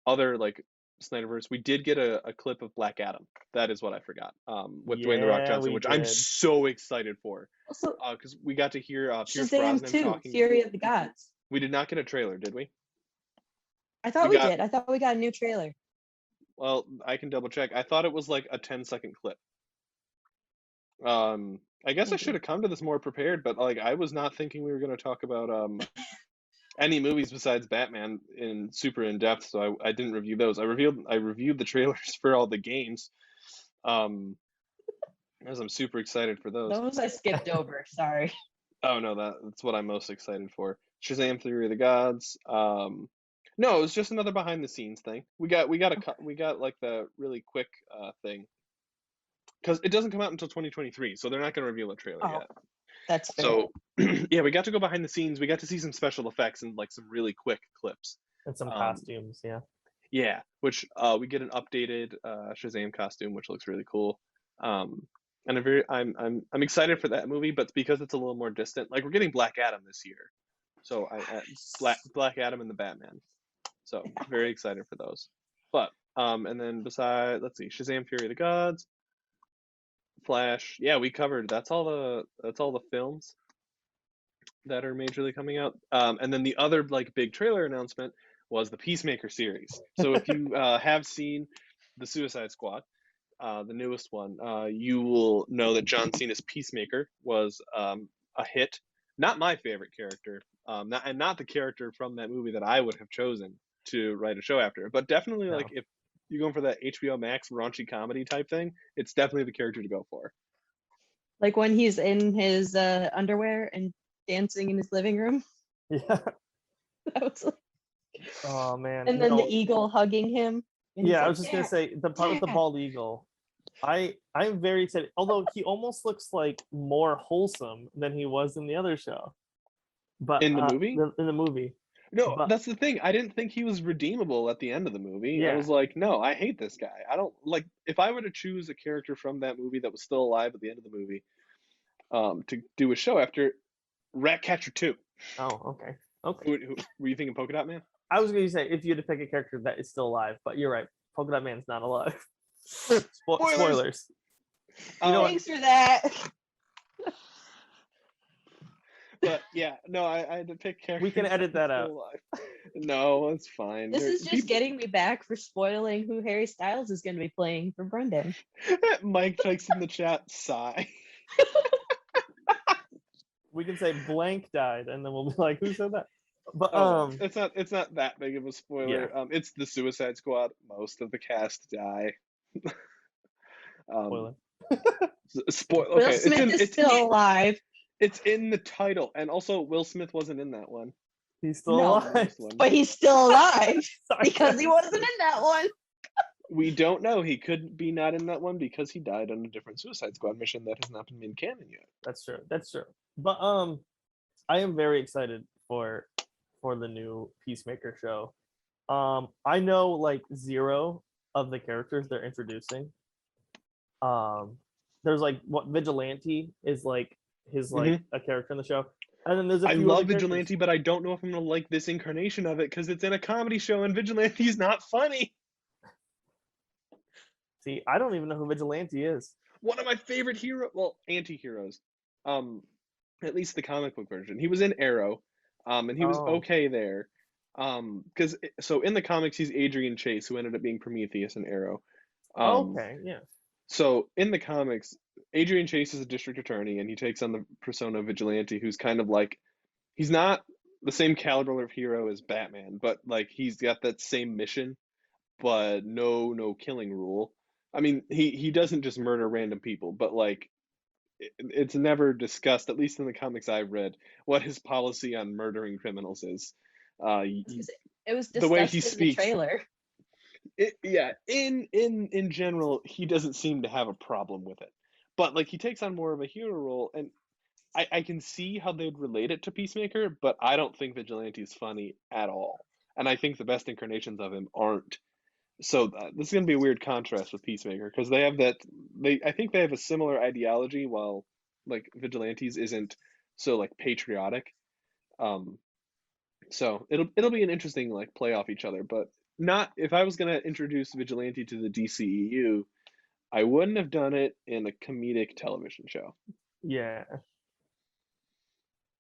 other like Snyderverse, we did get a clip of Black Adam. That is what I forgot. With Dwayne the Rock Yeah, Johnson, we which I'm did. so excited for. Also, Because we got to hear Pierce Shazam Brosnan 2, talking. Fury of the Gods. We did not get a trailer, did we? I thought We we got did. I thought we got a new trailer. Well, I can double check. I thought it was like a 10-second clip. I guess I should have come to this more prepared, but like I was not thinking we were going to talk about any movies besides Batman in super in depth, so I didn't review those. I reviewed the trailers for all the games, um, as I'm super excited for those. Those I skipped over. Sorry. Oh no, that's what I'm most excited for. Shazam: Theory of the Gods. No, it was just another behind the scenes thing. We got like the really quick thing because it doesn't come out until 2023, so they're not going to reveal a trailer Oh, yet. that's fair. So yeah, we got to go behind the scenes. We got to see some special effects and like some really quick clips. And some costumes, yeah. Yeah, which we get an updated Shazam costume, which looks really cool. And I'm excited for that movie, but because it's a little more distant, like we're getting Black Adam this year, so Black Adam and the Batman. So very excited for those. But and then let's see, Shazam: Fury of the Gods, Flash. Yeah, we covered. That's all the films that are majorly coming out. And then the other like big trailer announcement was the Peacemaker series. So if you have seen the Suicide Squad, the newest one, you will know that John Cena's Peacemaker was a hit. Not my favorite character, not the character from that movie that I would have chosen to write a show after, but definitely No. like if you're going for that HBO Max raunchy comedy type thing, it's definitely the character to go for. Like when he's in his underwear and dancing in his living room. Yeah. That was like, Oh man. and then No, the eagle hugging him. And he's yeah, I like, was just gonna say the part with the yeah. bald eagle. I'm very excited. Although he almost looks like more wholesome than he was in the other show. But In the movie? in the movie. No, But that's the thing. I didn't think he was redeemable at the end of the movie. I Yeah. was like, no, I hate this guy. I don't like if I were to choose a character from that movie that was still alive at the end of the movie, to do a show after, Ratcatcher 2. Oh, okay. Okay. Who were you thinking, Polka Dot Man? I was gonna say if you had to pick a character that is still alive, but you're right. Polka Dot Man's not alive. Spoilers. You know what? Thanks for that. But yeah, no, I had to pick characters. We can edit that out. No, it's fine. This is just getting me back for spoiling who Harry Styles is going to be playing for Brendan. Mike types in the chat, sigh. We can say blank died, and then we'll be like, "Who said that?" But it's not that big of a spoiler. Yeah. It's the Suicide Squad. Most of the cast die. spoiler. Spoil. Will Okay, Smith is still alive. It's in the title, and also Will Smith wasn't in that one. He's still No, alive. but he's still alive Sorry, because he wasn't in that one. We don't know. He could be not in that one because he died on a different Suicide Squad mission that has not been made canon yet. That's true. That's true. But I am very excited for the new Peacemaker show. I know like 0 of the characters they're introducing. There's like what Vigilante is like his like a character in the show. And then there's a I few love other Vigilante, characters. but I don't know if I'm gonna like this incarnation of it because it's in a comedy show and Vigilante's not funny. See, I don't even know who Vigilante is. One of my favorite anti-heroes. At least the comic book version. He was in Arrow, and he was okay there. Because so in the comics he's Adrian Chase, who ended up being Prometheus in Arrow. Okay, yeah. So in the comics, Adrian Chase is a district attorney, and he takes on the persona of Vigilante, who's kind of like, he's not the same caliber of hero as Batman, but like he's got that same mission, but no killing rule. I mean, he doesn't just murder random people, but like it's never discussed, at least in the comics I've read, what his policy on murdering criminals is. It was discussed the way he in speaks, the trailer. In general, he doesn't seem to have a problem with it, but like he takes on more of a hero role, and I can see how they'd relate it to Peacemaker, but I don't think Vigilante is funny at all, and I think the best incarnations of him aren't. So this is going to be a weird contrast with Peacemaker because they have I think they have a similar ideology, while like Vigilantes isn't so like patriotic. So it'll be an interesting like play off each other, but not if I was going to introduce Vigilante to the DCEU, I wouldn't have done it in a comedic television show. Yeah.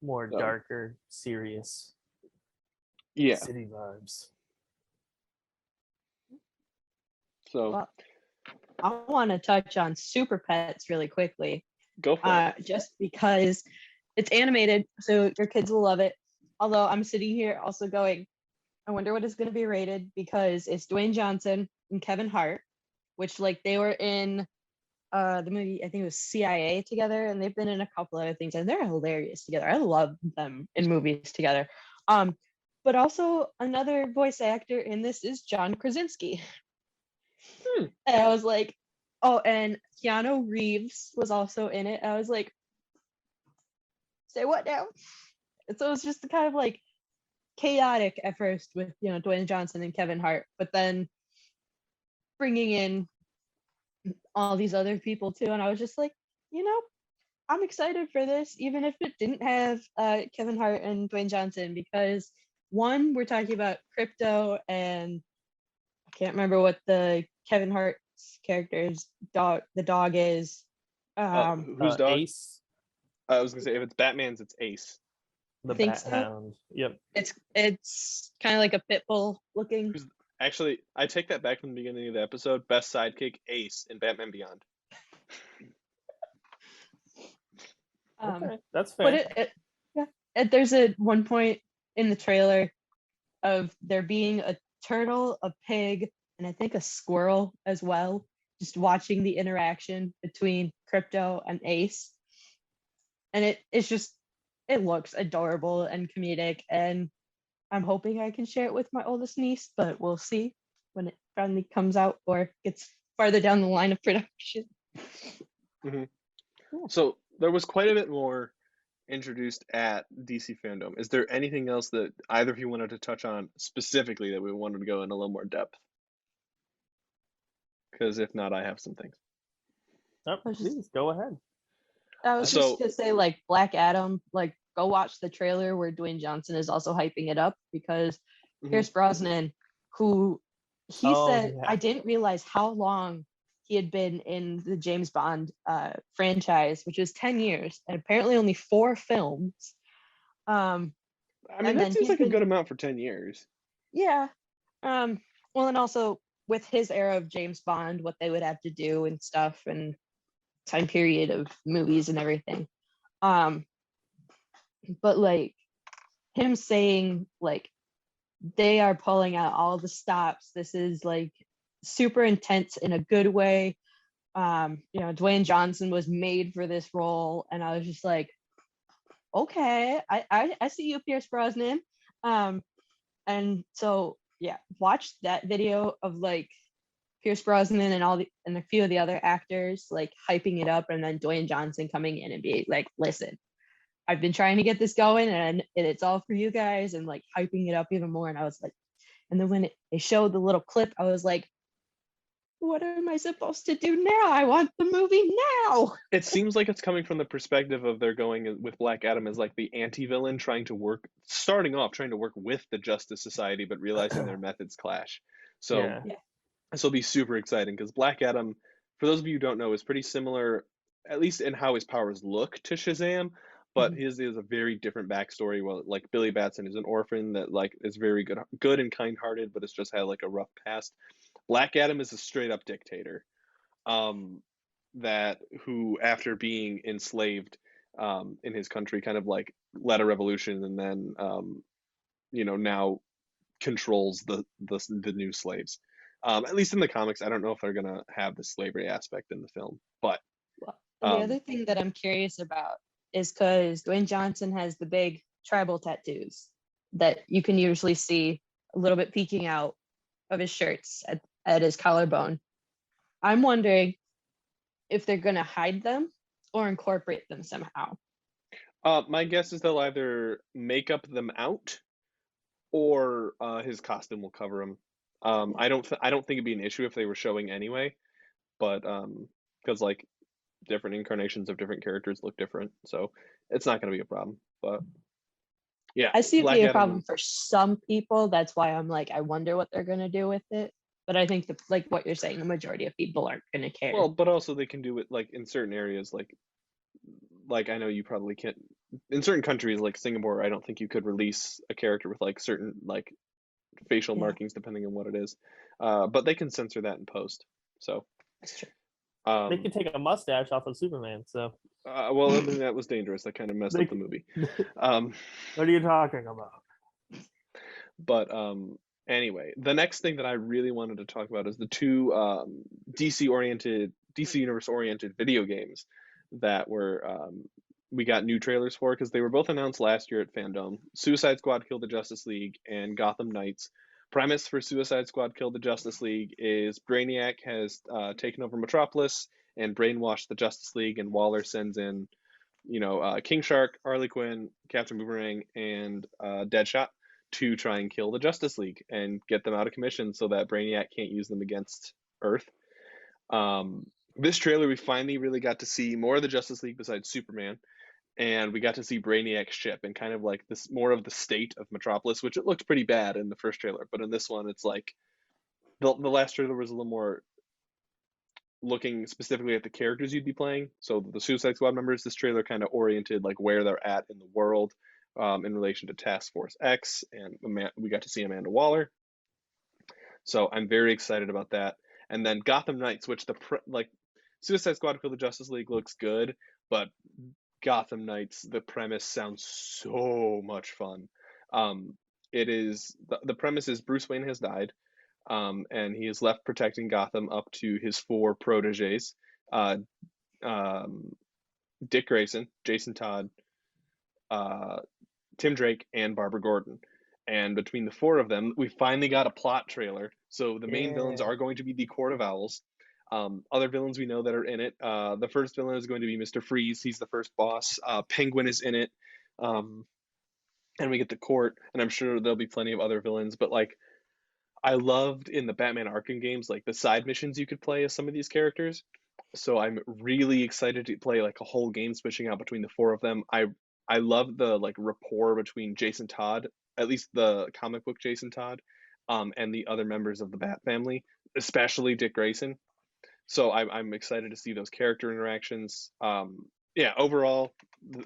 More darker, serious. Yeah. City vibes. So well, I want to touch on Super Pets really quickly. Go for it. Just because it's animated, so your kids will love it. Although I'm sitting here also going, I wonder what is going to be rated because it's Dwayne Johnson and Kevin Hart, which like they were in the movie, I think it was CIA together, and they've been in a couple other things, and they're hilarious together. I love them in movies together. But also another voice actor in this is John Krasinski. And I was like, oh, and Keanu Reeves was also in it. I was like, say what now? And so it was just kind of like chaotic at first with Dwayne Johnson and Kevin Hart, but then bringing in all these other people too, and I was just like, I'm excited for this, even if it didn't have Kevin Hart and Dwayne Johnson, because one, we're talking about crypto, and I can't remember what the Kevin Hart's character's dog, the dog is. Whose dog? Ace. I was gonna say, if it's Batman's, it's Ace. The think Bat so. Hound. Yep. It's kind of like a pit bull looking. Actually, I take that back from the beginning of the episode. Best sidekick, Ace in Batman Beyond. Okay, that's fair. But there's a one point in the trailer of there being a turtle, a pig, and I think a squirrel as well, just watching the interaction between Crypto and Ace. And it looks adorable and comedic, and I'm hoping I can share it with my oldest niece, but we'll see when it finally comes out or gets farther down the line of production. Mm-hmm. So there was quite a bit more introduced at DC Fandom. Is there anything else that either of you wanted to touch on specifically that we wanted to go in a little more depth? Because if not, I have some things. Oh, please go ahead. I was just gonna say, like, Black Adam, like, go watch the trailer where Dwayne Johnson is also hyping it up, because Pierce Brosnan, who he said, I didn't realize how long he had been in the James Bond franchise, which is 10 years, and apparently only 4 films. I mean, that seems like a good amount for 10 years. Yeah. Well, and also with his era of James Bond, what they would have to do and stuff, and time period of movies and everything. But like him saying like they are pulling out all the stops. This is like super intense in a good way. Dwayne Johnson was made for this role, and I was just like, okay, I see you, Pierce Brosnan. And so yeah, watch that video of like Pierce Brosnan and a few of the other actors like hyping it up, and then Dwayne Johnson coming in and be like, listen, I've been trying to get this going, and it's all for you guys, and like hyping it up even more. And I was like, and then when they showed the little clip, I was like, what am I supposed to do now? I want the movie now. It seems like it's coming from the perspective of they're going with Black Adam as like the anti-villain starting off trying to work with the Justice Society, but realizing their methods clash. So this will be super exciting, because Black Adam, for those of you who don't know, is pretty similar, at least in how his powers look, to Shazam, but his is a very different backstory. Well, like Billy Batson is an orphan that like is very good and kind-hearted, but it's just had like a rough past. Black Adam is a straight up dictator, who after being enslaved in his country kind of like led a revolution, and then now controls the new slaves. At least in the comics. I don't know if they're gonna have the slavery aspect in the film, but the other thing that I'm curious about is because Dwayne Johnson has the big tribal tattoos that you can usually see a little bit peeking out of his shirts at his collarbone. I'm wondering if they're going to hide them or incorporate them somehow. My guess is they'll either make up them out, or his costume will cover him. I don't think it'd be an issue if they were showing anyway, but because like different incarnations of different characters look different, so it's not going to be a problem. But yeah, I see it being a problem for some people. That's why I'm like, I wonder what they're going to do with it. But I think like what you're saying, the majority of people aren't going to care. Well, but also they can do it like in certain areas, like I know you probably can't in certain countries like Singapore. I don't think you could release a character with like certain like facial markings depending on what it is, but they can censor that in post. So that's true. They could take a mustache off of Superman. So well, I mean, that was dangerous. That kind of messed up the movie. What are you talking about? But anyway, the next thing that I really wanted to talk about is the two DC Universe oriented video games that were we got new trailers for because they were both announced last year at FanDome. Suicide Squad Kill the Justice League and Gotham Knights. Premise for Suicide Squad Kill the Justice League is Brainiac has taken over Metropolis and brainwashed the Justice League, and Waller sends in, King Shark, Harley Quinn, Captain Boomerang, and Deadshot to try and kill the Justice League and get them out of commission so that Brainiac can't use them against Earth. This trailer, we finally really got to see more of the Justice League besides Superman, and we got to see Brainiac's ship and kind of like this more of the state of Metropolis, which it looked pretty bad in the first trailer, but in this one, it's like the last trailer was a little more looking specifically at the characters you'd be playing. So the Suicide Squad members, this trailer kind of oriented like where they're at in the world in relation to Task Force X, and we got to see Amanda Waller. So I'm very excited about that. And then Gotham Knights, which Suicide Squad for the Justice League looks good, but Gotham Knights, the premise sounds so much fun. It is the premise is Bruce Wayne has died, and he is left protecting Gotham up to his 4 proteges, Dick Grayson, Jason Todd, Tim Drake, and Barbara Gordon. And between the 4 of them, we finally got a plot trailer. So the main villains are going to be the Court of Owls. Other villains we know that are in it. The first villain is going to be Mr. Freeze. He's the first boss. Penguin is in it. And we get the Court, and I'm sure there'll be plenty of other villains. But like, I loved in the Batman Arkham games, like the side missions you could play as some of these characters. So I'm really excited to play like a whole game switching out between the 4 of them. I love the like rapport between Jason Todd, at least the comic book Jason Todd, and the other members of the Bat family, especially Dick Grayson. So I'm excited to see those character interactions. Overall,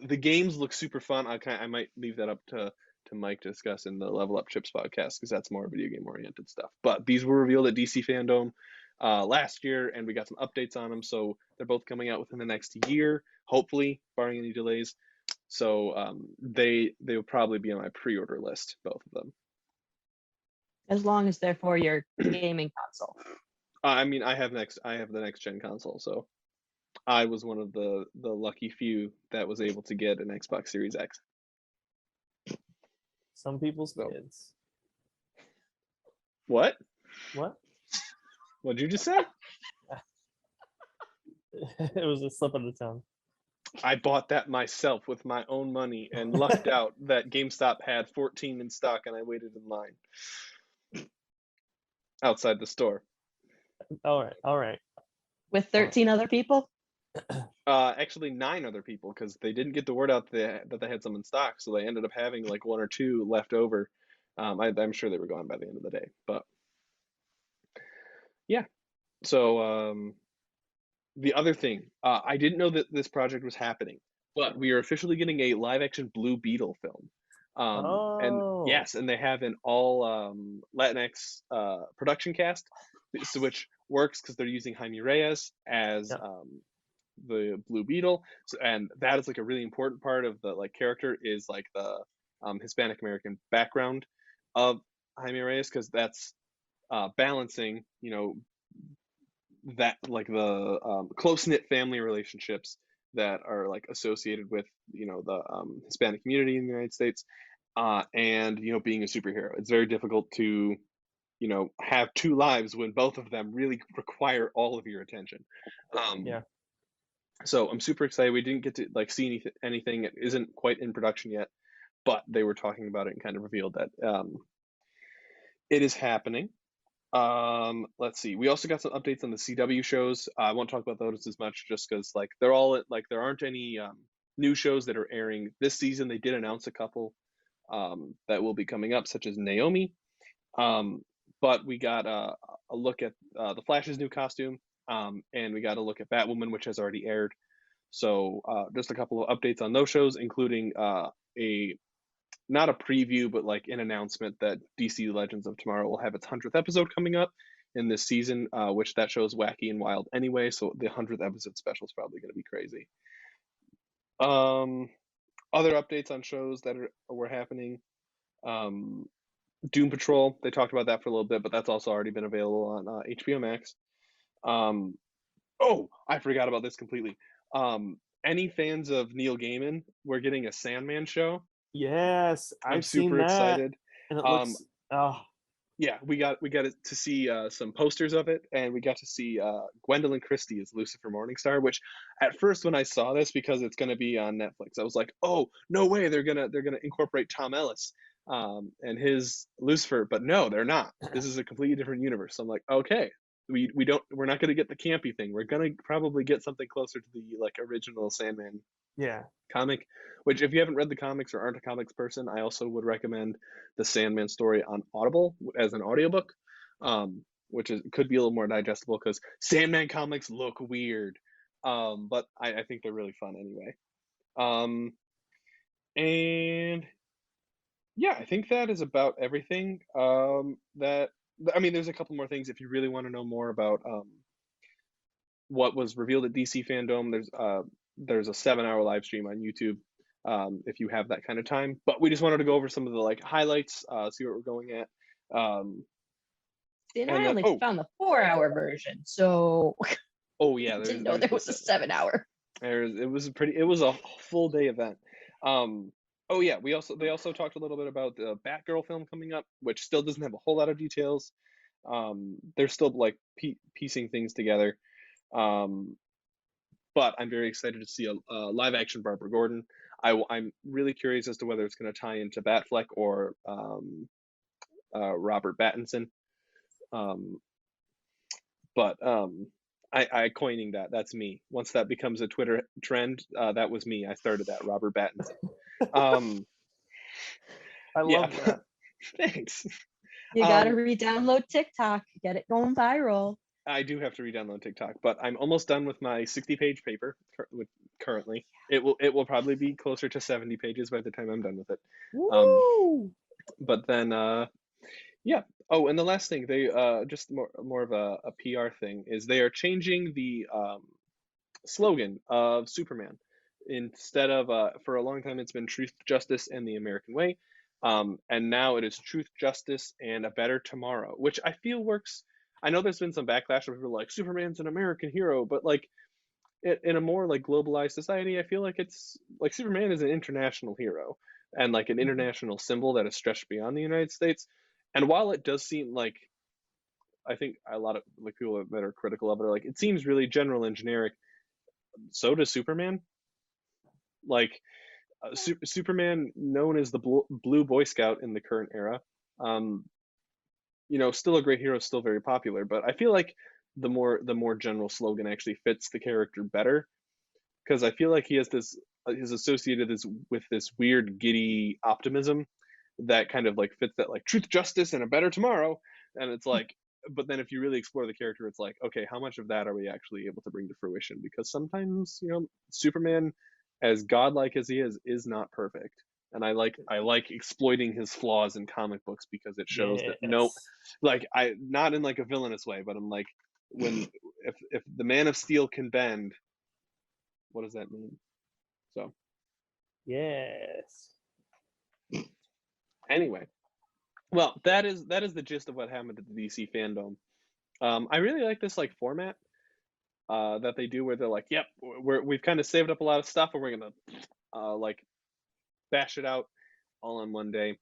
the games look super fun. I might leave that up to Mike to discuss in the Level Up Chips podcast because that's more video game oriented stuff. But these were revealed at DC Fandome last year, and we got some updates on them. So they're both coming out within the next year, hopefully, barring any delays. So they will probably be on my pre-order list, both of them. As long as they're for your gaming console. I mean, I have the next gen console, so I was one of the lucky few that was able to get an Xbox Series X. Some people's kids. What? What? What'd you just say? It was a slip of the tongue. I bought that myself with my own money and lucked out that GameStop had 14 in stock, and I waited in line outside the store. All right. With 13 other people? Actually 9 other people, because they didn't get the word out that they had some in stock, so they ended up having like 1 or 2 left over. I'm sure they were gone by the end of the day, but yeah. So the other thing, I didn't know that this project was happening, but we are officially getting a live-action Blue Beetle film. And yes, and they have an all Latinx production cast, which works because they're using Jaime Reyes as the Blue Beetle, and that is like a really important part of the like character is like the Hispanic American background of Jaime Reyes, because that's balancing, that like the close-knit family relationships that are like associated with the Hispanic community in the United States, and being a superhero. It's very difficult to have 2 lives when both of them really require all of your attention. So I'm super excited. We didn't get to like see anything. It isn't quite in production yet, but they were talking about it and kind of revealed that it is happening. Let's see. We also got some updates on the CW shows. I won't talk about those as much just because like they're all like there aren't any new shows that are airing this season. They did announce a couple that will be coming up, such as Naomi. But we got a look at the Flash's new costume, and we got a look at Batwoman, which has already aired. So just a couple of updates on those shows, including not a preview, but like an announcement that DC Legends of Tomorrow will have its 100th episode coming up, in this season, which that show is wacky and wild anyway. So the 100th episode special is probably going to be crazy. Other updates on shows that were happening. Doom Patrol, they talked about that for a little bit, but that's also already been available on HBO Max. Oh, I forgot about this completely. Any fans of Neil Gaiman, we're getting a Sandman show. Yes, I'm I've seen super that, excited. and it looks. Oh, Yeah, we got to see some posters of it, and we got to see Gwendolyn Christie as Lucifer Morningstar. Which, at first, when I saw this, because it's going to be on Netflix, I was like, "Oh, no way! They're gonna incorporate Tom Ellis and his Lucifer." But no, they're not. This is a completely different universe. So I'm like, okay, we're not going to get the campy thing. We're going to probably get something closer to the like original Sandman yeah. comic, which if you haven't read the comics or aren't a comics person, I also would recommend the Sandman story on Audible as an audiobook, which could be a little more digestible because Sandman comics look weird, but I think they're really fun anyway. And yeah, I think that is about everything. There's a couple more things if you really want to know more about what was revealed at DC Fandome. There's a 7-hour live stream on YouTube if you have that kind of time. But we just wanted to go over some of the like highlights, see what we're going at. See, and I only found the 4-hour version, so oh yeah, I didn't know there was a 7-hour. It was a full day event. Oh yeah, they also talked a little bit about the Batgirl film coming up, which still doesn't have a whole lot of details. They're still like piecing things together. But I'm very excited to see a live action Barbara Gordon. I'm really curious as to whether it's going to tie into Batfleck or Robert Pattinson. I coining that's me. Once that becomes a Twitter trend, that was me. I started that, Robert Pattinson. I love that. Thanks. You gotta re-download TikTok, get it going viral. I do have to re-download TikTok, but I'm almost done with my 60-page paper currently. It will probably be closer to 70 pages by the time I'm done with it. Woo! But then yeah. Oh, and the last thing, they just more of a PR thing is they are changing the slogan of Superman. Instead of for a long time it's been Truth, Justice, and the American Way. And now it is Truth, Justice, and a Better Tomorrow, which I feel works. I know there's been some backlash where people are like, Superman's an American hero, but like in a more like globalized society, I feel like it's like Superman is an international hero and like an international symbol that is stretched beyond the United States. And while it does seem like, I think a lot of like people that are critical of it are like, it seems really general and generic. So does Superman. Like Superman, known as the Blue Boy Scout in the current era, still a great hero, still very popular. But I feel like the more general slogan actually fits the character better, because I feel like he has this is associated with this weird giddy optimism that kind of like fits that like truth, justice, and a better tomorrow. And it's like, but then if you really explore the character, it's like, okay, how much of that are we actually able to bring to fruition? Because sometimes Superman, as godlike as he is not perfect. And I like exploiting his flaws in comic books because it shows that I not in like a villainous way, but I'm like, when if the Man of Steel can bend, what does that mean? So yes. Anyway, well, that is the gist of what happened at the DC Fandome. I really like this like format that they do where they're like, yep, we've kind of saved up a lot of stuff and we're gonna like bash it out all in one day,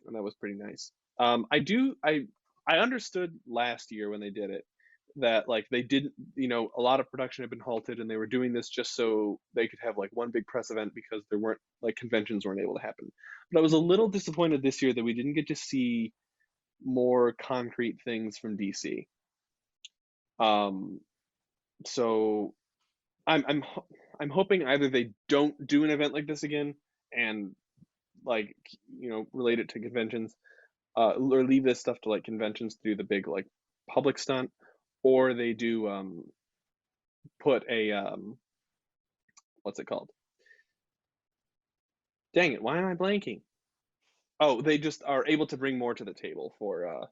and that was pretty nice. I understood last year when they did it that like they didn't, a lot of production had been halted and they were doing this just so they could have like one big press event because there weren't like conventions weren't able to happen. But I was a little disappointed this year that we didn't get to see more concrete things from DC. So I'm hoping either they don't do an event like this again and like relate it to conventions, or leave this stuff to like conventions to do the big like public stunt, or they do put a what's it called? Dang it, why am I blanking? Oh, they just are able to bring more to the table for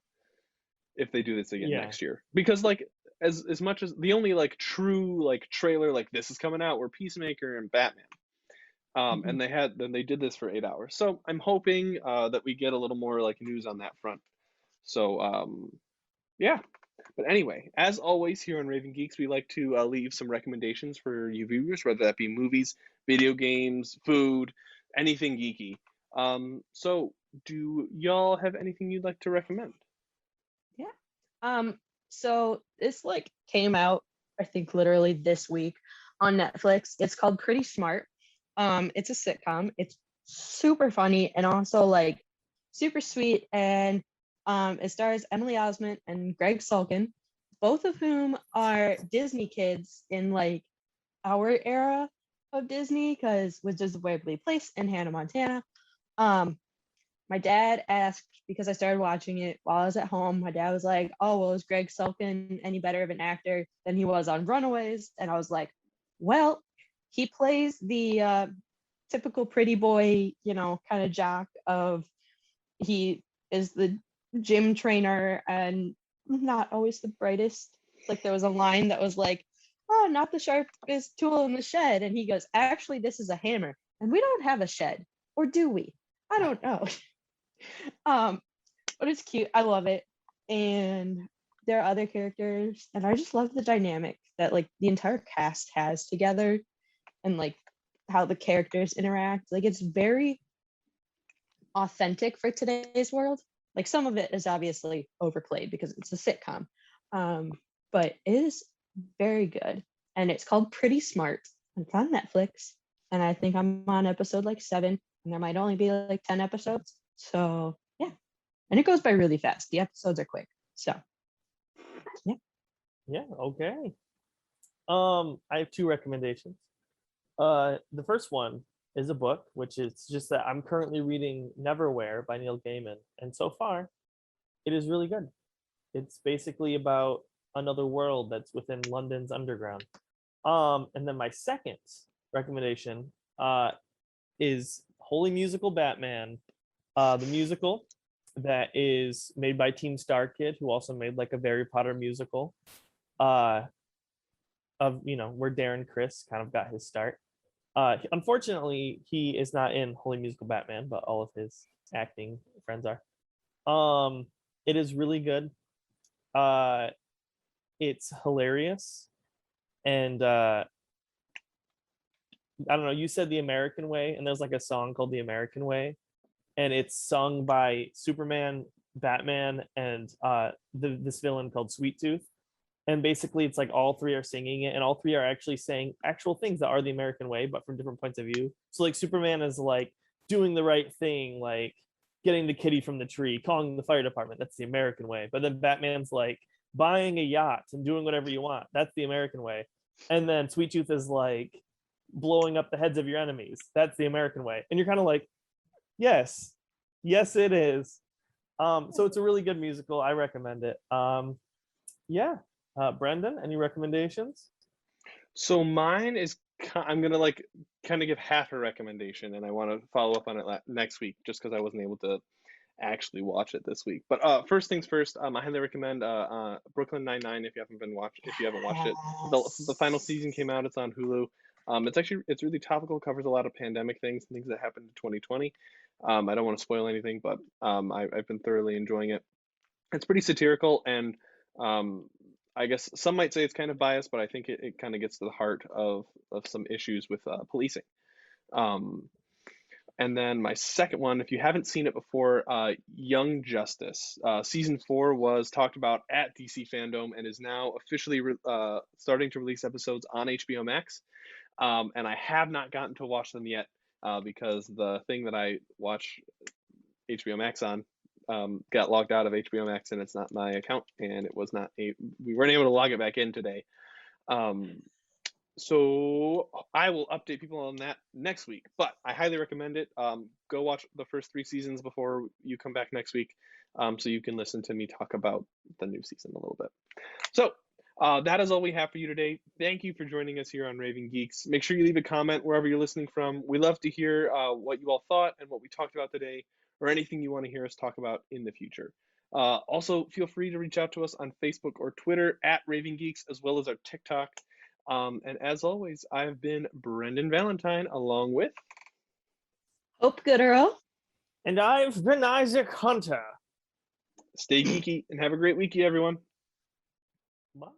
if they do this again Yeah. next year. Because like as much as the only like true like trailer like this is coming out were Peacemaker and Batman. And they did this for 8 hours. So I'm hoping that we get a little more like news on that front. So yeah. But anyway, as always here on Raving Geeks, we like to leave some recommendations for you viewers, whether that be movies, video games, food, anything geeky. So do y'all have anything you'd like to recommend? Yeah. So this like came out, I think literally this week on Netflix. It's called Pretty Smart. It's a sitcom. It's super funny and also like super sweet. And it stars Emily Osment and Greg Sulkin, both of whom are Disney kids in like our era of Disney, because Wizards of Waverly Place and Hannah Montana. My dad asked, because I started watching it while I was at home, my dad was like, oh, well, is Greg Sulkin any better of an actor than he was on Runaways? And I was like, well, he plays the typical pretty boy, you know, kind of jock of he is the gym trainer and not always the brightest. Like there was a line that was like, oh, not the sharpest tool in the shed. And he goes, actually, this is a hammer. And we don't have a shed. Or do we? I don't know. But it's cute. I love it. And there are other characters. And I just love the dynamic that like the entire cast has together and like how the characters interact. Like it's very authentic for today's world. Like some of it is obviously overplayed because it's a sitcom. But it is very good. And it's called Pretty Smart. It's on Netflix. And I think I'm on episode like 7. And there might only be like 10 episodes. So yeah. And it goes by really fast. The episodes are quick. So yeah. Yeah, okay. I have 2 recommendations. The first one is a book, which is just that I'm currently reading Neverwhere by Neil Gaiman, and so far, it is really good. It's basically about another world that's within London's underground. And then my second recommendation is Holy Musical Batman, the musical that is made by Team Star Kid, who also made like a Harry Potter musical, of where Darren Criss kind of got his start. Unfortunately, he is not in Holy Musical Batman, but all of his acting friends are. It is really good. It's hilarious, and I don't know. You said The American Way, and there's like a song called The American Way, and it's sung by Superman, Batman, and this villain called Sweet Tooth. And basically, it's like all 3 are singing it, and all 3 are actually saying actual things that are the American way, but from different points of view. So like Superman is like doing the right thing, like getting the kitty from the tree, calling the fire department. That's the American way. But then Batman's like buying a yacht and doing whatever you want. That's the American way. And then Sweet Tooth is like blowing up the heads of your enemies. That's the American way. And you're kind of like, yes, it is. So it's a really good musical. I recommend it. Yeah. Brendan, any recommendations? So mine is I'm gonna like kind of give half a recommendation, and I want to follow up on it next week, just because I wasn't able to actually watch it this week. But first things first, I highly recommend Brooklyn Nine-Nine if you haven't watched it. The final season came out. It's on Hulu. It's really topical. Covers a lot of pandemic things and things that happened in 2020. I don't want to spoil anything, but I've been thoroughly enjoying it. It's pretty satirical, and I guess some might say it's kind of biased, but I think it kind of gets to the heart of some issues with policing. And then my second one, if you haven't seen it before, Young Justice. Season 4 was talked about at DC Fandome and is now officially starting to release episodes on HBO Max. And I have not gotten to watch them yet because the thing that I watch HBO Max on got logged out of HBO Max, and it's not my account, and we weren't able to log it back in today. So I will update people on that next week, but I highly recommend it. Go watch the first 3 seasons before you come back next week, so you can listen to me talk about the new season a little bit. So that is all we have for you today. Thank you for joining us here on Raving Geeks. Make sure you leave a comment wherever you're listening from. We love to hear what you all thought and what we talked about today, or anything you want to hear us talk about in the future. Also, feel free to reach out to us on Facebook or Twitter at Raving Geeks, as well as our TikTok. And as always, I've been Brendan Valentine, along with Hope Gooderl. And I've been Isaac Hunter. Stay geeky and have a great weekend, everyone. Bye.